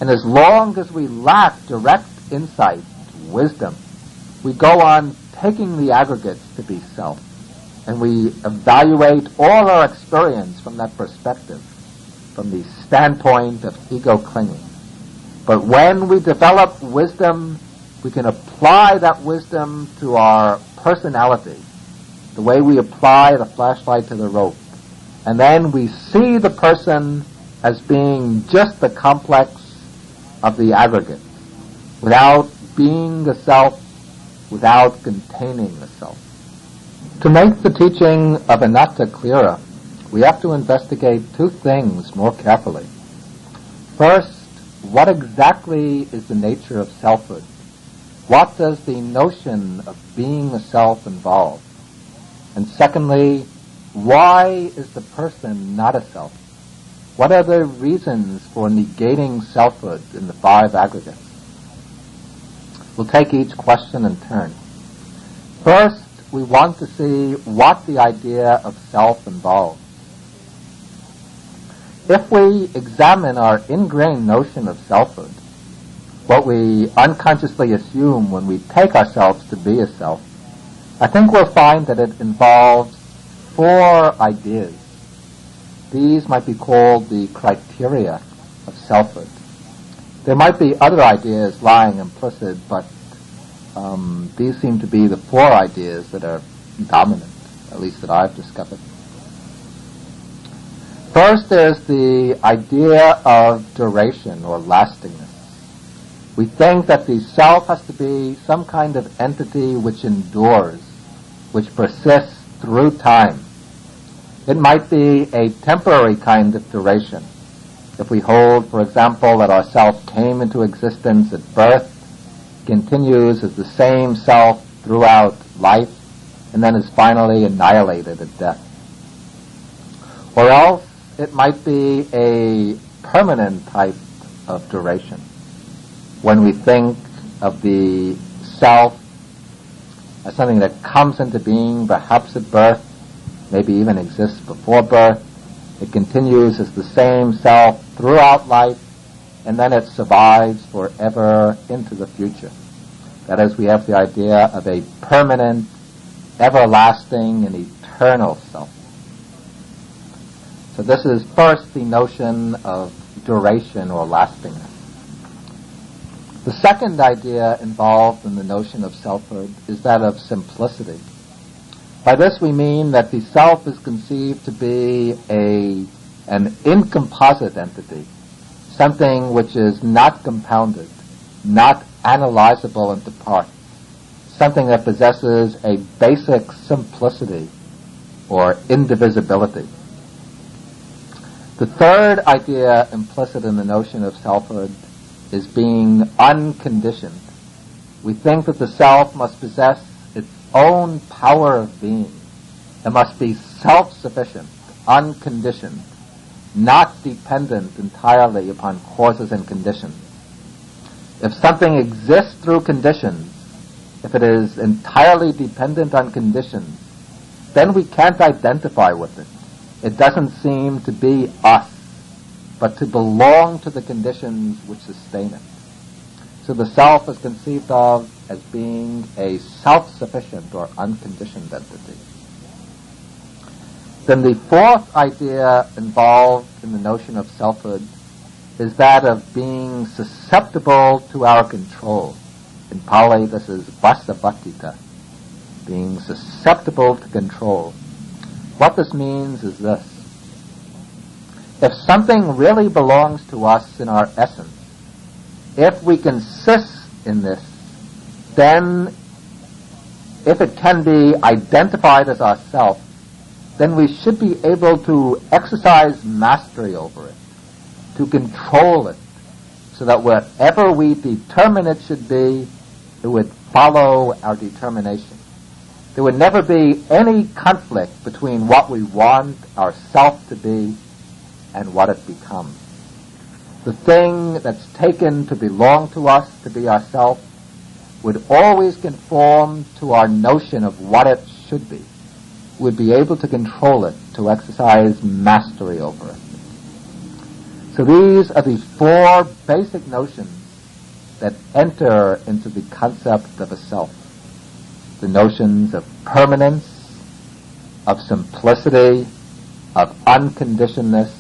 And as long as we lack direct insight, wisdom, we go on taking the aggregates to be self. and we evaluate all our experience from that perspective, from the standpoint of ego clinging. But when we develop wisdom, we can apply that wisdom to our personality, the way we apply the flashlight to the rope. And then we see the person as being just the complex of the aggregate, without being the self, without containing the self. To make the teaching of anatta clearer, we have to investigate two things more carefully. First, what exactly is the nature of selfhood? What does the notion of being a self involve? And secondly, why is the person not a self? What are the reasons for negating selfhood in the five aggregates? We'll take each question in turn. First, we want to see what the idea of self involves. If we examine our ingrained notion of selfhood, what we unconsciously assume when we take ourselves to be a self, I think we'll find that it involves four ideas. These might be called the criteria of selfhood. There might be other ideas lying implicit, but these seem to be the four ideas that are dominant, at least that I've discovered. First, there's the idea of duration or lastingness. We think that the self has to be some kind of entity which endures, which persists through time. It might be a temporary kind of duration. If we hold, for example, that our self came into existence at birth, continues as the same self throughout life, and then is finally annihilated at death. Or else, it might be a permanent type of duration. When we think of the self as something that comes into being perhaps at birth, maybe even exists before birth, it continues as the same self throughout life, and then it survives forever into the future. That is, we have the idea of a permanent, everlasting, and eternal self. So this is first the notion of duration or lastingness. The second idea involved in the notion of selfhood is that of simplicity. By this we mean that the self is conceived to be an incomposite entity, something which is not compounded, not analyzable into parts, something that possesses a basic simplicity or indivisibility. The third idea implicit in the notion of selfhood is being unconditioned. We think that the self must possess its own power of being. It must be self-sufficient, unconditioned, not dependent entirely upon causes and conditions. If something exists through conditions, if it is entirely dependent on conditions, then we can't identify with it. It doesn't seem to be us, but to belong to the conditions which sustain it. So the self is conceived of as being a self-sufficient or unconditioned entity. Then the fourth idea involved in the notion of selfhood is that of being susceptible to our control. In Pali, this is vasabhatita, being susceptible to control. What this means is this. If something really belongs to us in our essence, if we consist in this, then if it can be identified as ourself, then we should be able to exercise mastery over it, to control it, so that wherever we determine it should be, it would follow our determination. There would never be any conflict between what we want our self to be and what it becomes. The thing that's taken to belong to us, to be ourself, would always conform to our notion of what it should be. We'd be able to control it, to exercise mastery over it. So these are the four basic notions that enter into the concept of a self. The notions of permanence, of simplicity, of unconditionedness,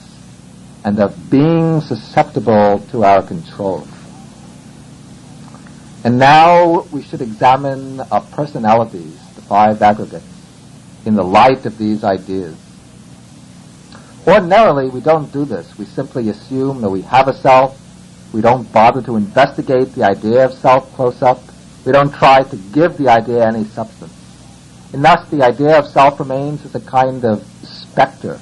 and of being susceptible to our control. And now we should examine our personalities, the five aggregates, in the light of these ideas. Ordinarily, we don't do this. We simply assume that we have a self. We don't bother to investigate the idea of self close up. We don't try to give the idea any substance. And thus the idea of self remains as a kind of specter,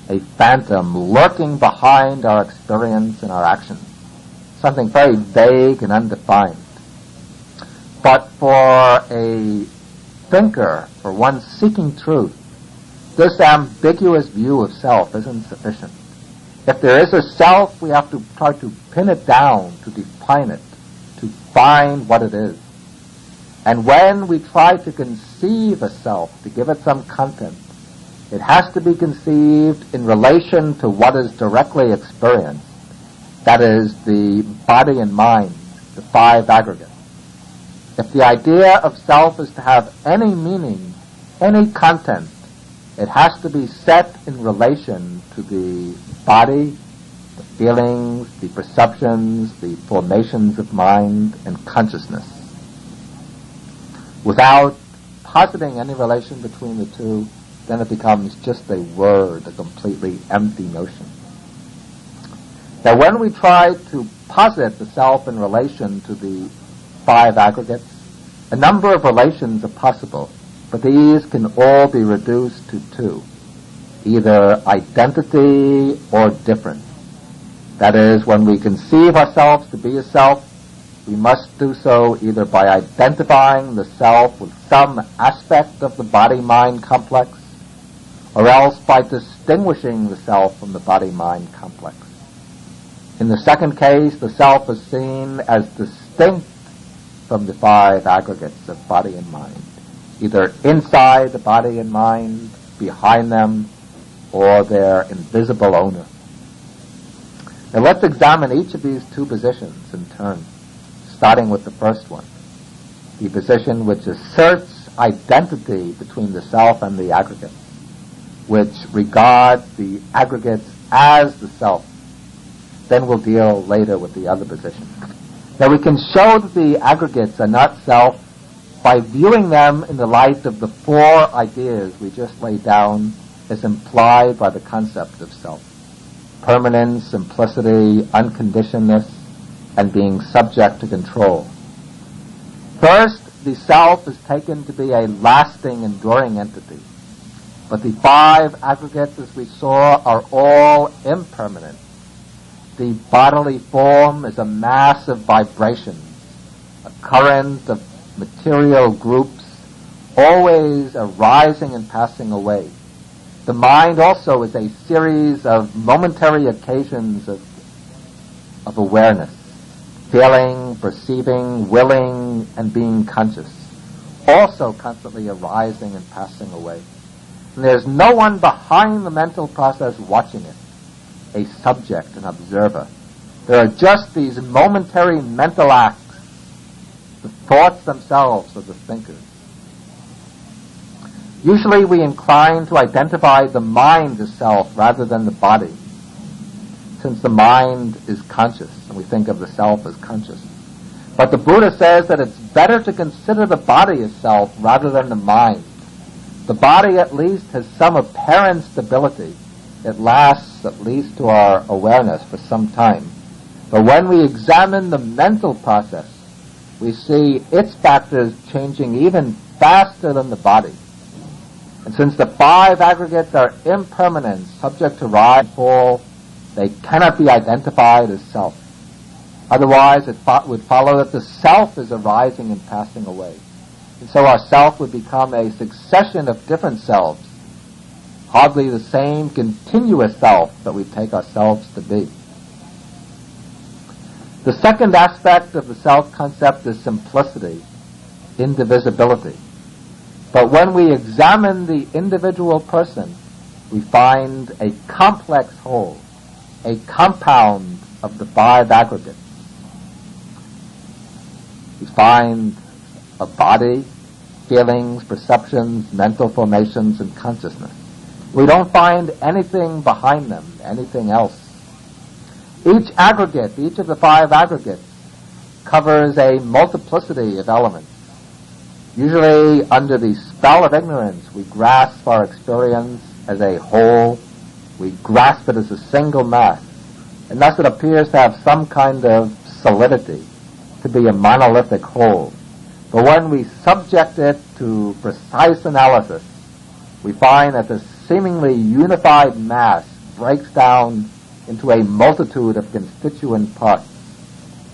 a phantom lurking behind our experience and our actions, something very vague and undefined. But for a thinker, for one seeking truth, this ambiguous view of self isn't sufficient. If there is a self, we have to try to pin it down, to define it, to find what it is. And when we try to conceive a self, to give it some content, it has to be conceived in relation to what is directly experienced. That is, the body and mind, the five aggregates. If the idea of self is to have any meaning, any content, it has to be set in relation to the body, the feelings, the perceptions, the formations of mind and consciousness. Without positing any relation between the two, then it becomes just a word, a completely empty notion. Now, when we try to posit the self in relation to the five aggregates, a number of relations are possible, but these can all be reduced to two, either identity or difference. That is, when we conceive ourselves to be a self, we must do so either by identifying the self with some aspect of the body-mind complex, or else by distinguishing the self from the body-mind complex. In the second case, the self is seen as distinct from the five aggregates of body and mind, either inside the body and mind, behind them, or their invisible owner. Now let's examine each of these two positions in turn, starting with the first one, the position which asserts identity between the self and the aggregates, which regard the aggregates as the self. Then we'll deal later with the other position. Now we can show that the aggregates are not self by viewing them in the light of the four ideas we just laid down as implied by the concept of self: permanence, simplicity, unconditionedness, and being subject to control. First, the self is taken to be a lasting, enduring entity. But the five aggregates, as we saw, are all impermanent. The bodily form is a mass of vibrations, a current of material groups, always arising and passing away. The mind also is a series of momentary occasions of awareness, feeling, perceiving, willing, and being conscious, also constantly arising and passing away. And there's no one behind the mental process watching it, a subject, an observer. There are just these momentary mental acts. The thoughts themselves are the thinkers. Usually we incline to identify the mind as self rather than the body, since the mind is conscious, and we think of the self as conscious. But the Buddha says that it's better to consider the body as self rather than the mind. The body at least has some apparent stability. It lasts at least to our awareness for some time. But when we examine the mental process, we see its factors changing even faster than the body. And since the five aggregates are impermanent, subject to rise and fall, they cannot be identified as self. Otherwise, it would follow that the self is arising and passing away. And so our self would become a succession of different selves, hardly the same continuous self that we take ourselves to be. The second aspect of the self-concept is simplicity, indivisibility. But when we examine the individual person, we find a complex whole, a compound of the five aggregates. We find a body, feelings, perceptions, mental formations, and consciousness. We don't find anything behind them, anything else. Each aggregate, each of the 5 aggregates, covers a multiplicity of elements. Usually, under the spell of ignorance, we grasp our experience as a whole. We grasp it as a single mass, and thus it appears to have some kind of solidity, to be a monolithic whole. But when we subject it to precise analysis, we find that this seemingly unified mass breaks down into a multitude of constituent parts.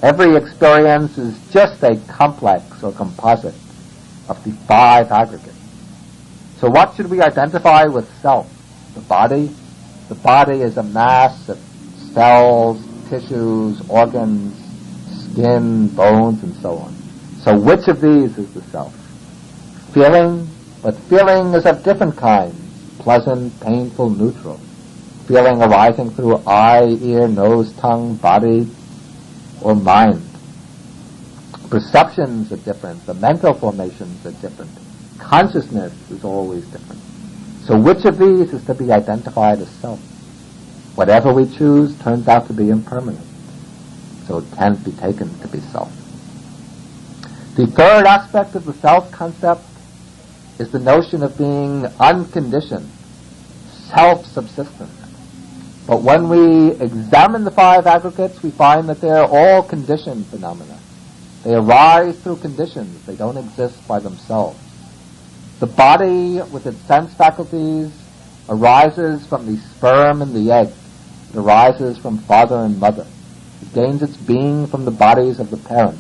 Every experience is just a complex or composite of the 5 aggregates. So what should we identify with self? The body? The body is a mass of cells, tissues, organs, skin, bones, and so on. So which of these is the self? Feeling? But feeling is of different kinds. Pleasant, painful, neutral. Feeling arising through eye, ear, nose, tongue, body, or mind. Perceptions are different. The mental formations are different. Consciousness is always different. So which of these is to be identified as self? Whatever we choose turns out to be impermanent, so it can't be taken to be self. The third aspect of the self concept is the notion of being unconditioned, self-subsistent. But when we examine the 5 aggregates, we find that they are all conditioned phenomena. They arise through conditions. They don't exist by themselves. The body, with its sense faculties, arises from the sperm and the egg. It arises from father and mother. It gains its being from the bodies of the parents.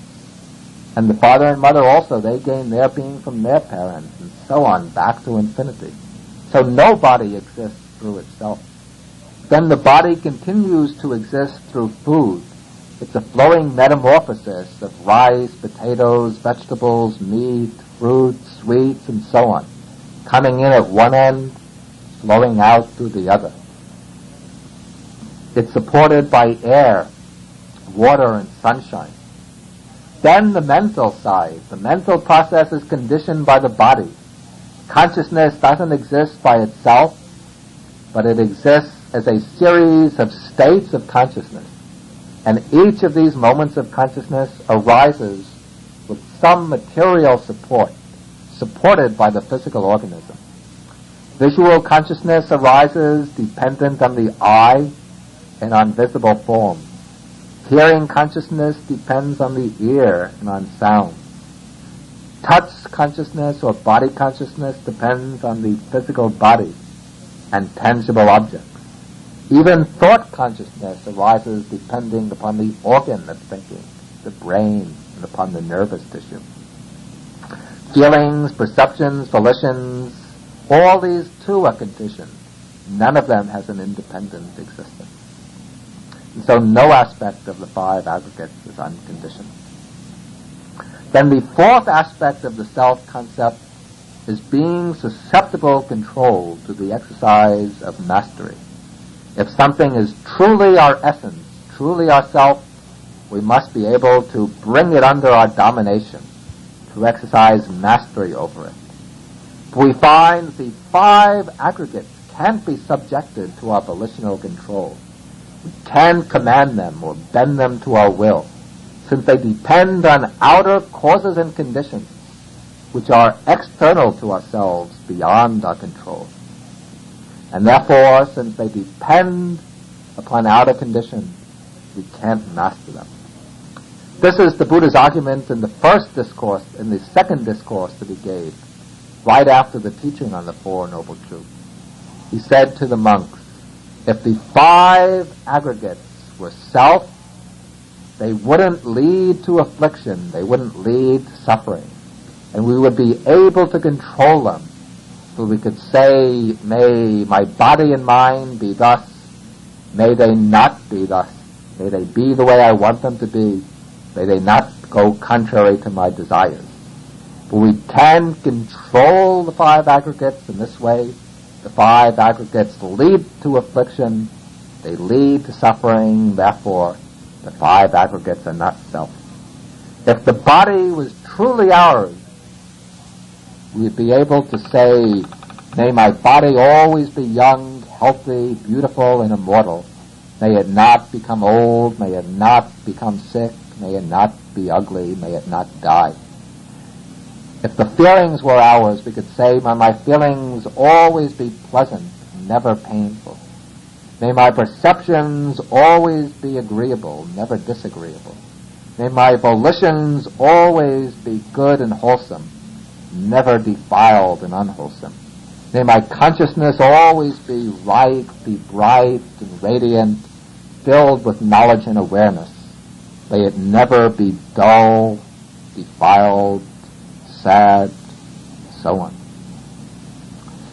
And the father and mother also, they gain their being from their parents, and so on, back to infinity. So no body exists through itself. Then the body continues to exist through food. It's a flowing metamorphosis of rice, potatoes, vegetables, meat, fruits, sweets, and so on, coming in at one end, flowing out through the other. It's supported by air, water, and sunshine. Then the mental side. The mental process is conditioned by the body. Consciousness doesn't exist by itself, but it exists as a series of states of consciousness. And each of these moments of consciousness arises with some material support, supported by the physical organism. Visual consciousness arises dependent on the eye and on visible form. Hearing consciousness depends on the ear and on sound. Touch consciousness or body consciousness depends on the physical body and tangible objects. Even thought consciousness arises depending upon the organ of thinking, the brain, and upon the nervous tissue. Feelings, perceptions, volitions, all these too are conditioned. None of them has an independent existence. And so no aspect of the 5 aggregates is unconditioned. Then the 4th aspect of the self-concept is being susceptible control to the exercise of mastery. If something is truly our essence, truly ourself, we must be able to bring it under our domination, to exercise mastery over it. We find the 5 aggregates can't be subjected to our volitional control. We can command them or bend them to our will, since they depend on outer causes and conditions, which are external to ourselves, beyond our control. And therefore, since they depend upon outer conditions, we can't master them. This is the Buddha's argument in the first discourse, in the second discourse that he gave, right after the teaching on the Four Noble Truths. He said to the monks, if the 5 aggregates were self, they wouldn't lead to affliction, they wouldn't lead to suffering, and we would be able to control them. So we could say, may my body and mind be thus, may they not be thus, may they be the way I want them to be, may they not go contrary to my desires. But we can control the 5 aggregates in this way. The 5 aggregates lead to affliction, they lead to suffering, therefore the 5 aggregates are not self. If the body was truly ours, we'd be able to say, may my body always be young, healthy, beautiful, and immortal. May it not become old, may it not become sick, may it not be ugly, may it not die. If the feelings were ours, we could say, may my feelings always be pleasant, never painful. May my perceptions always be agreeable, never disagreeable. May my volitions always be good and wholesome, never defiled and unwholesome. May my consciousness always be right, be bright and radiant, filled with knowledge and awareness. May it never be dull, defiled, sad, so on.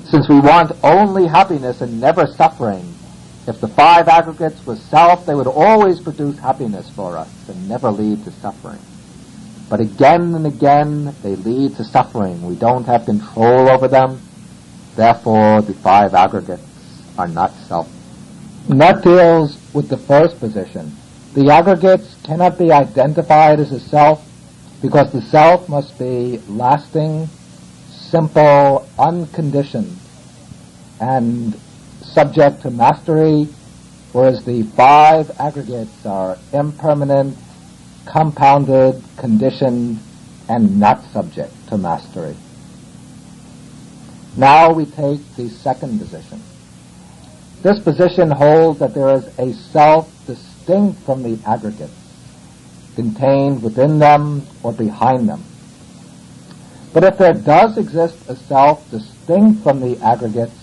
Since we want only happiness and never suffering, if the five aggregates were self, they would always produce happiness for us and never lead to suffering. But again and again, they lead to suffering. We don't have control over them. Therefore, the five aggregates are not self. And that deals with the first position. The aggregates cannot be identified as a self because the self must be lasting, simple, unconditioned, and subject to mastery, whereas the five aggregates are impermanent, compounded, conditioned, and not subject to mastery. Now we take the second position. This position holds that there is a self distinct from the aggregates, contained within them or behind them. But if there does exist a self distinct from the aggregates,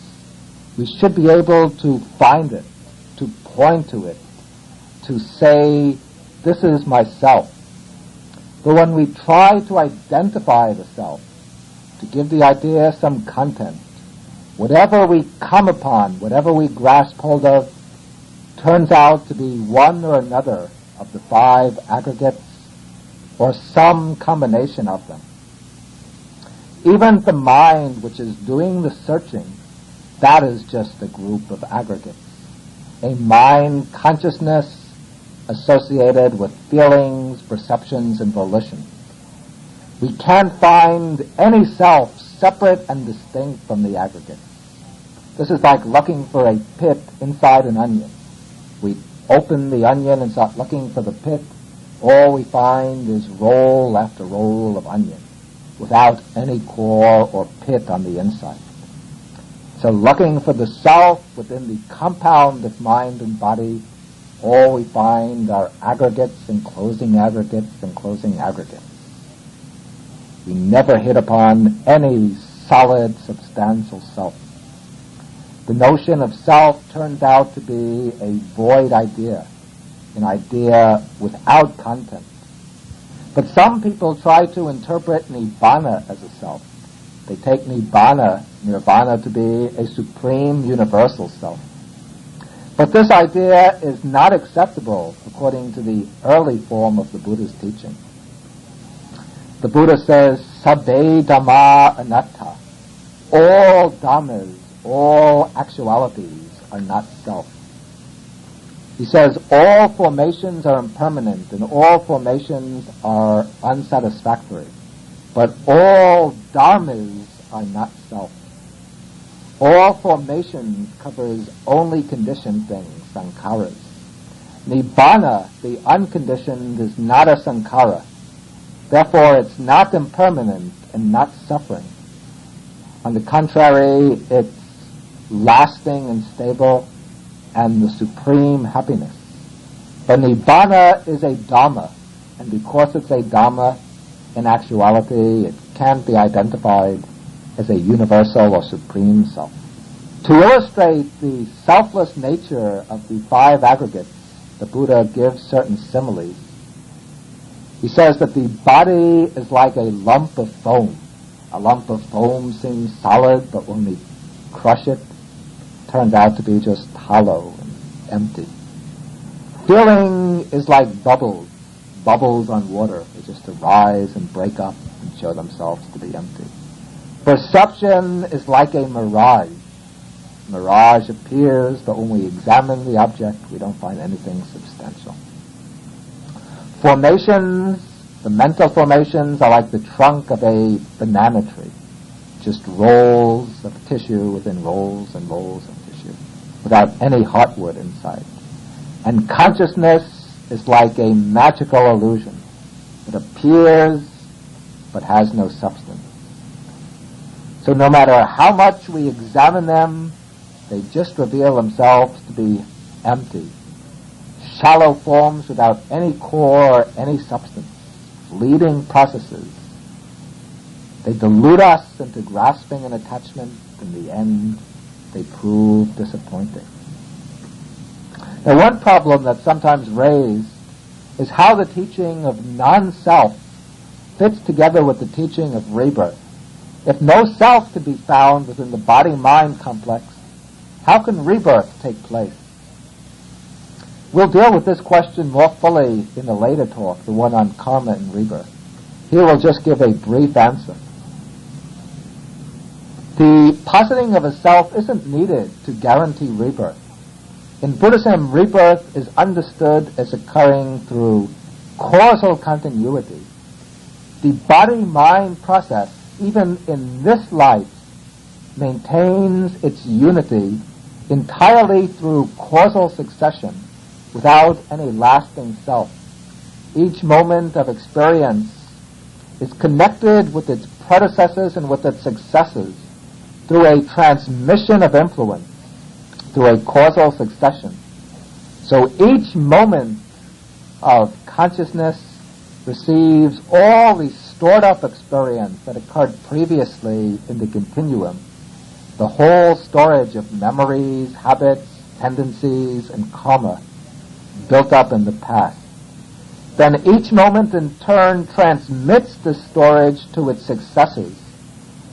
we should be able to find it, to point to it, to say, this is myself. But when we try to identify the self, to give the idea some content, whatever we come upon, whatever we grasp hold of, turns out to be one or another of the five aggregates, or some combination of them. Even the mind which is doing the searching, that is just a group of aggregates. A mind consciousness associated with feelings, perceptions, and volition. We can't find any self separate and distinct from the aggregates. This is like looking for a pit inside an onion. We open the onion and start looking for the pit. All we find is roll after roll of onion, without any core or pit on the inside. So looking for the self within the compound of mind and body, all we find are aggregates enclosing aggregates enclosing aggregates. We never hit upon any solid, substantial self. The notion of self turns out to be a void idea, an idea without content. But some people try to interpret Nibbana as a self. They take Nirvana to be a supreme universal self. But this idea is not acceptable according to the early form of the Buddha's teaching. The Buddha says, Sabbe Dhamma Anatta. All dhammas, all actualities are not self. He says all formations are impermanent and all formations are unsatisfactory. But all dharmas are not self. All formations covers only conditioned things, sankharas. Nibbana, the unconditioned, is not a sankhara. Therefore, it's not impermanent and not suffering. On the contrary, it's lasting and stable and the supreme happiness. But Nibbana is a Dhamma, and because it's a Dhamma, in actuality, it can't be identified as a universal or supreme self. To illustrate the selfless nature of the five aggregates, the Buddha gives certain similes. He says that the body is like a lump of foam. A lump of foam seems solid, but when we crush it, it turns out to be just hollow and empty. Feeling is like bubbles on water. They just arise and break up and show themselves to be empty. Perception is like a mirage. Mirage appears, but when we examine the object, we don't find anything substantial. Formations, the mental formations, are like the trunk of a banana tree. just rolls of tissue within rolls and rolls of tissue, without any heartwood inside. And consciousness is like a magical illusion. It appears, but has no substance. So no matter how much we examine them, they just reveal themselves to be empty, shallow forms without any core or any substance, fleeting processes. They delude us into grasping an attachment. In the end, they prove disappointing. Now, one problem that's sometimes raised is how the teaching of non-self fits together with the teaching of rebirth. If no self could be found within the body-mind complex, how can rebirth take place? We'll deal with this question more fully in the later talk, the one on karma and rebirth. Here we'll just give a brief answer. The positing of a self isn't needed to guarantee rebirth. In Buddhism, rebirth is understood as occurring through causal continuity. The body-mind process, even in this life, maintains its unity entirely through causal succession without any lasting self. Each moment of experience is connected with its predecessors and with its successors through a transmission of influence, through a causal succession. So each moment of consciousness receives all the stored up experience that occurred previously in the continuum, the whole storage of memories, habits, tendencies, and karma built up in the past. Then each moment in turn transmits this storage to its successors,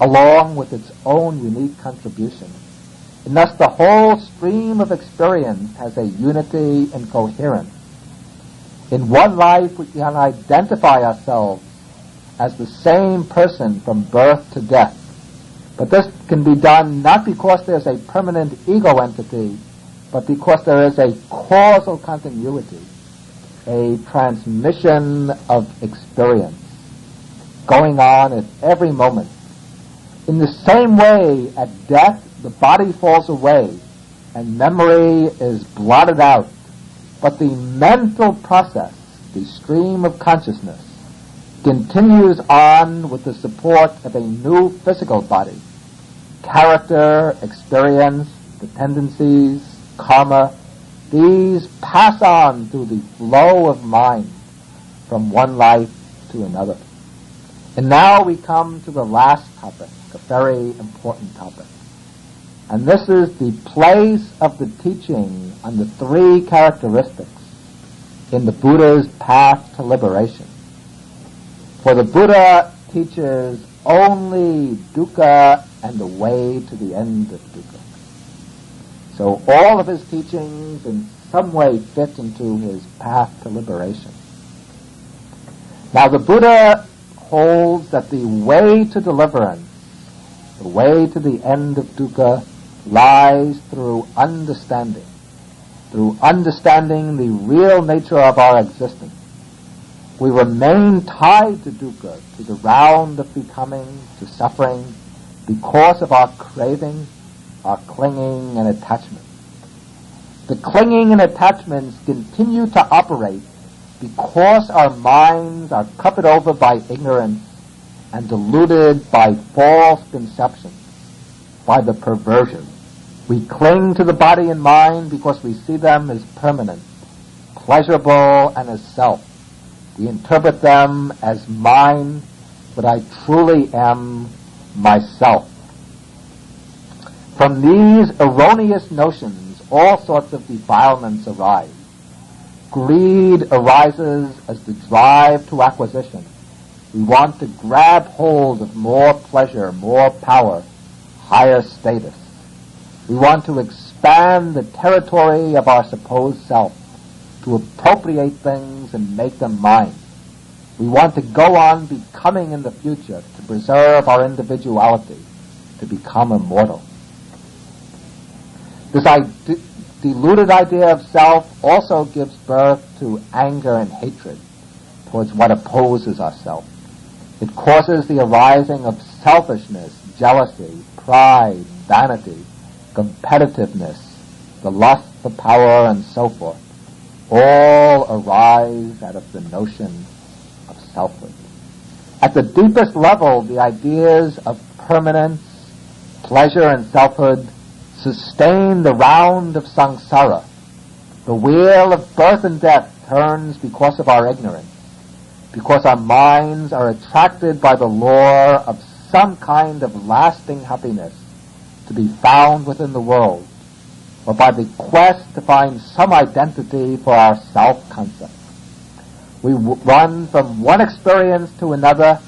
along with its own unique contribution. And thus the whole stream of experience has a unity and coherence. In one life we can identify ourselves as the same person from birth to death. But this can be done not because there's a permanent ego entity, but because there is a causal continuity, a transmission of experience going on at every moment. In the same way, at death, the body falls away and memory is blotted out, but the mental process, the stream of consciousness, continues on with the support of a new physical body. Character, experience, the tendencies, karma, these pass on through the flow of mind from one life to another. And now we come to the last topic, a very important topic. And this is the place of the teaching on the three characteristics in the Buddha's path to liberation. For the Buddha teaches only dukkha and the way to the end of dukkha. So all of his teachings in some way fit into his path to liberation. Now the Buddha holds that the way to deliverance, the way to the end of dukkha, lies through understanding the real nature of our existence. We remain tied to dukkha, to the round of becoming, to suffering, because of our craving, our clinging and attachment. The clinging and attachments continue to operate because our minds are covered over by ignorance and deluded by false conceptions, by the perversion. We cling to the body and mind because we see them as permanent, pleasurable, and as self. We interpret them as mine, but I truly am myself. From these erroneous notions, all sorts of defilements arise. Greed arises as the drive to acquisition. We want to grab hold of more pleasure, more power, higher status. We want to expand the territory of our supposed self, to appropriate things and make them mine. We want to go on becoming in the future, to preserve our individuality, to become immortal. This deluded idea of self also gives birth to anger and hatred towards what opposes ourself. It causes the arising of selfishness, jealousy, pride, vanity, competitiveness, the lust for power, and so forth, all arise out of the notion of selfhood. At the deepest level, the ideas of permanence, pleasure, and selfhood sustain the round of samsara. The wheel of birth and death turns because of our ignorance, because our minds are attracted by the lure of some kind of lasting happiness to be found within the world, or by the quest to find some identity for our self-concept. We run from one experience to another,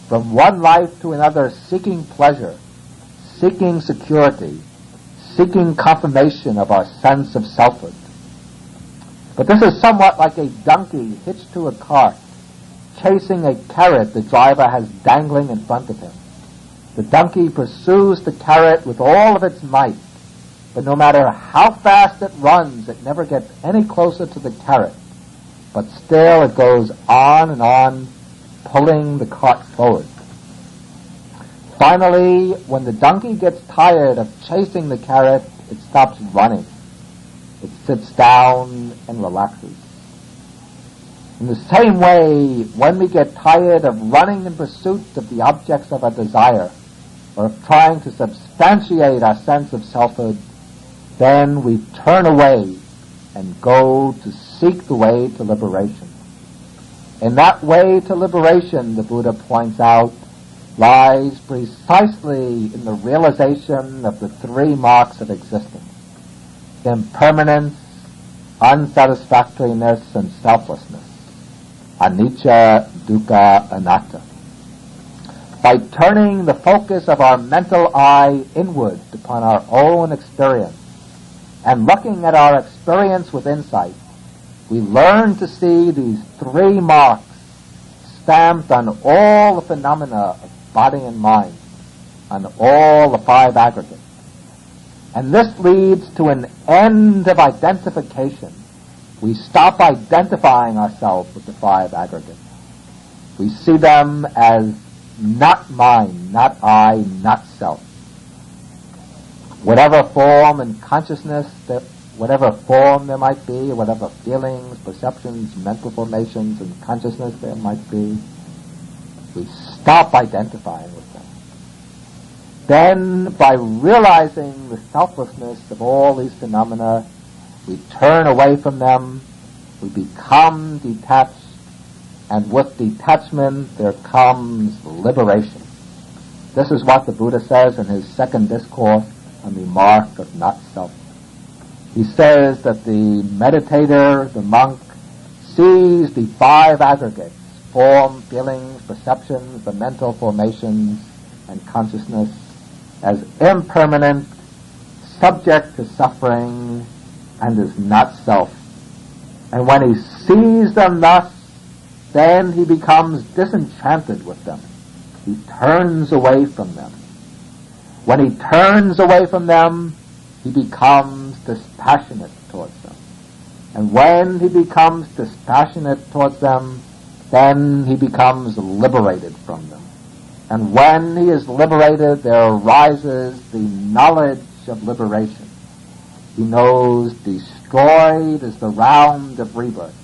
from one life to another, seeking pleasure, seeking security, seeking confirmation of our sense of selfhood. But this is somewhat like a donkey hitched to a cart, chasing a carrot the driver has dangling in front of him. The donkey pursues the carrot with all of its might, but no matter how fast it runs, it never gets any closer to the carrot. But still it goes on, pulling the cart forward. Finally, when the donkey gets tired of chasing the carrot, it stops running. It sits down and relaxes. In the same way, when we get tired of running in pursuit of the objects of our desire, or of trying to substantiate our sense of selfhood, then we turn away and go to seek the way to liberation. In that way to liberation, the Buddha points out, lies precisely in the realization of the three marks of existence: impermanence, unsatisfactoriness, and selflessness. Anicca, dukkha, anatta. By turning the focus of our mental eye inward upon our own experience and looking at our experience with insight, we learn to see these three marks stamped on all the phenomena of body and mind, on all the five aggregates. And this leads to an end of identification. We stop identifying ourselves with the five aggregates. We see them as not mine, not I, not self. Whatever form and consciousness, whatever form there might be, whatever feelings, perceptions, mental formations, and consciousness there might be, we stop identifying with them. Then, by realizing the selflessness of all these phenomena, we turn away from them, we become detached, and with detachment there comes liberation. This is what the Buddha says in his second discourse on the mark of not self. He says that the meditator, the monk, sees the five aggregates: form, feelings, perceptions, the mental formations, and consciousness, as impermanent, subject to suffering, and is not self. And when he sees them thus, then he becomes disenchanted with them. He turns away from them. When he turns away from them, he becomes dispassionate towards them. And when he becomes dispassionate towards them, then he becomes liberated from them. And when he is liberated, there arises the knowledge of liberation. He knows destroyed is the round of rebirth.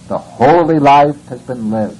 The holy life has been lived.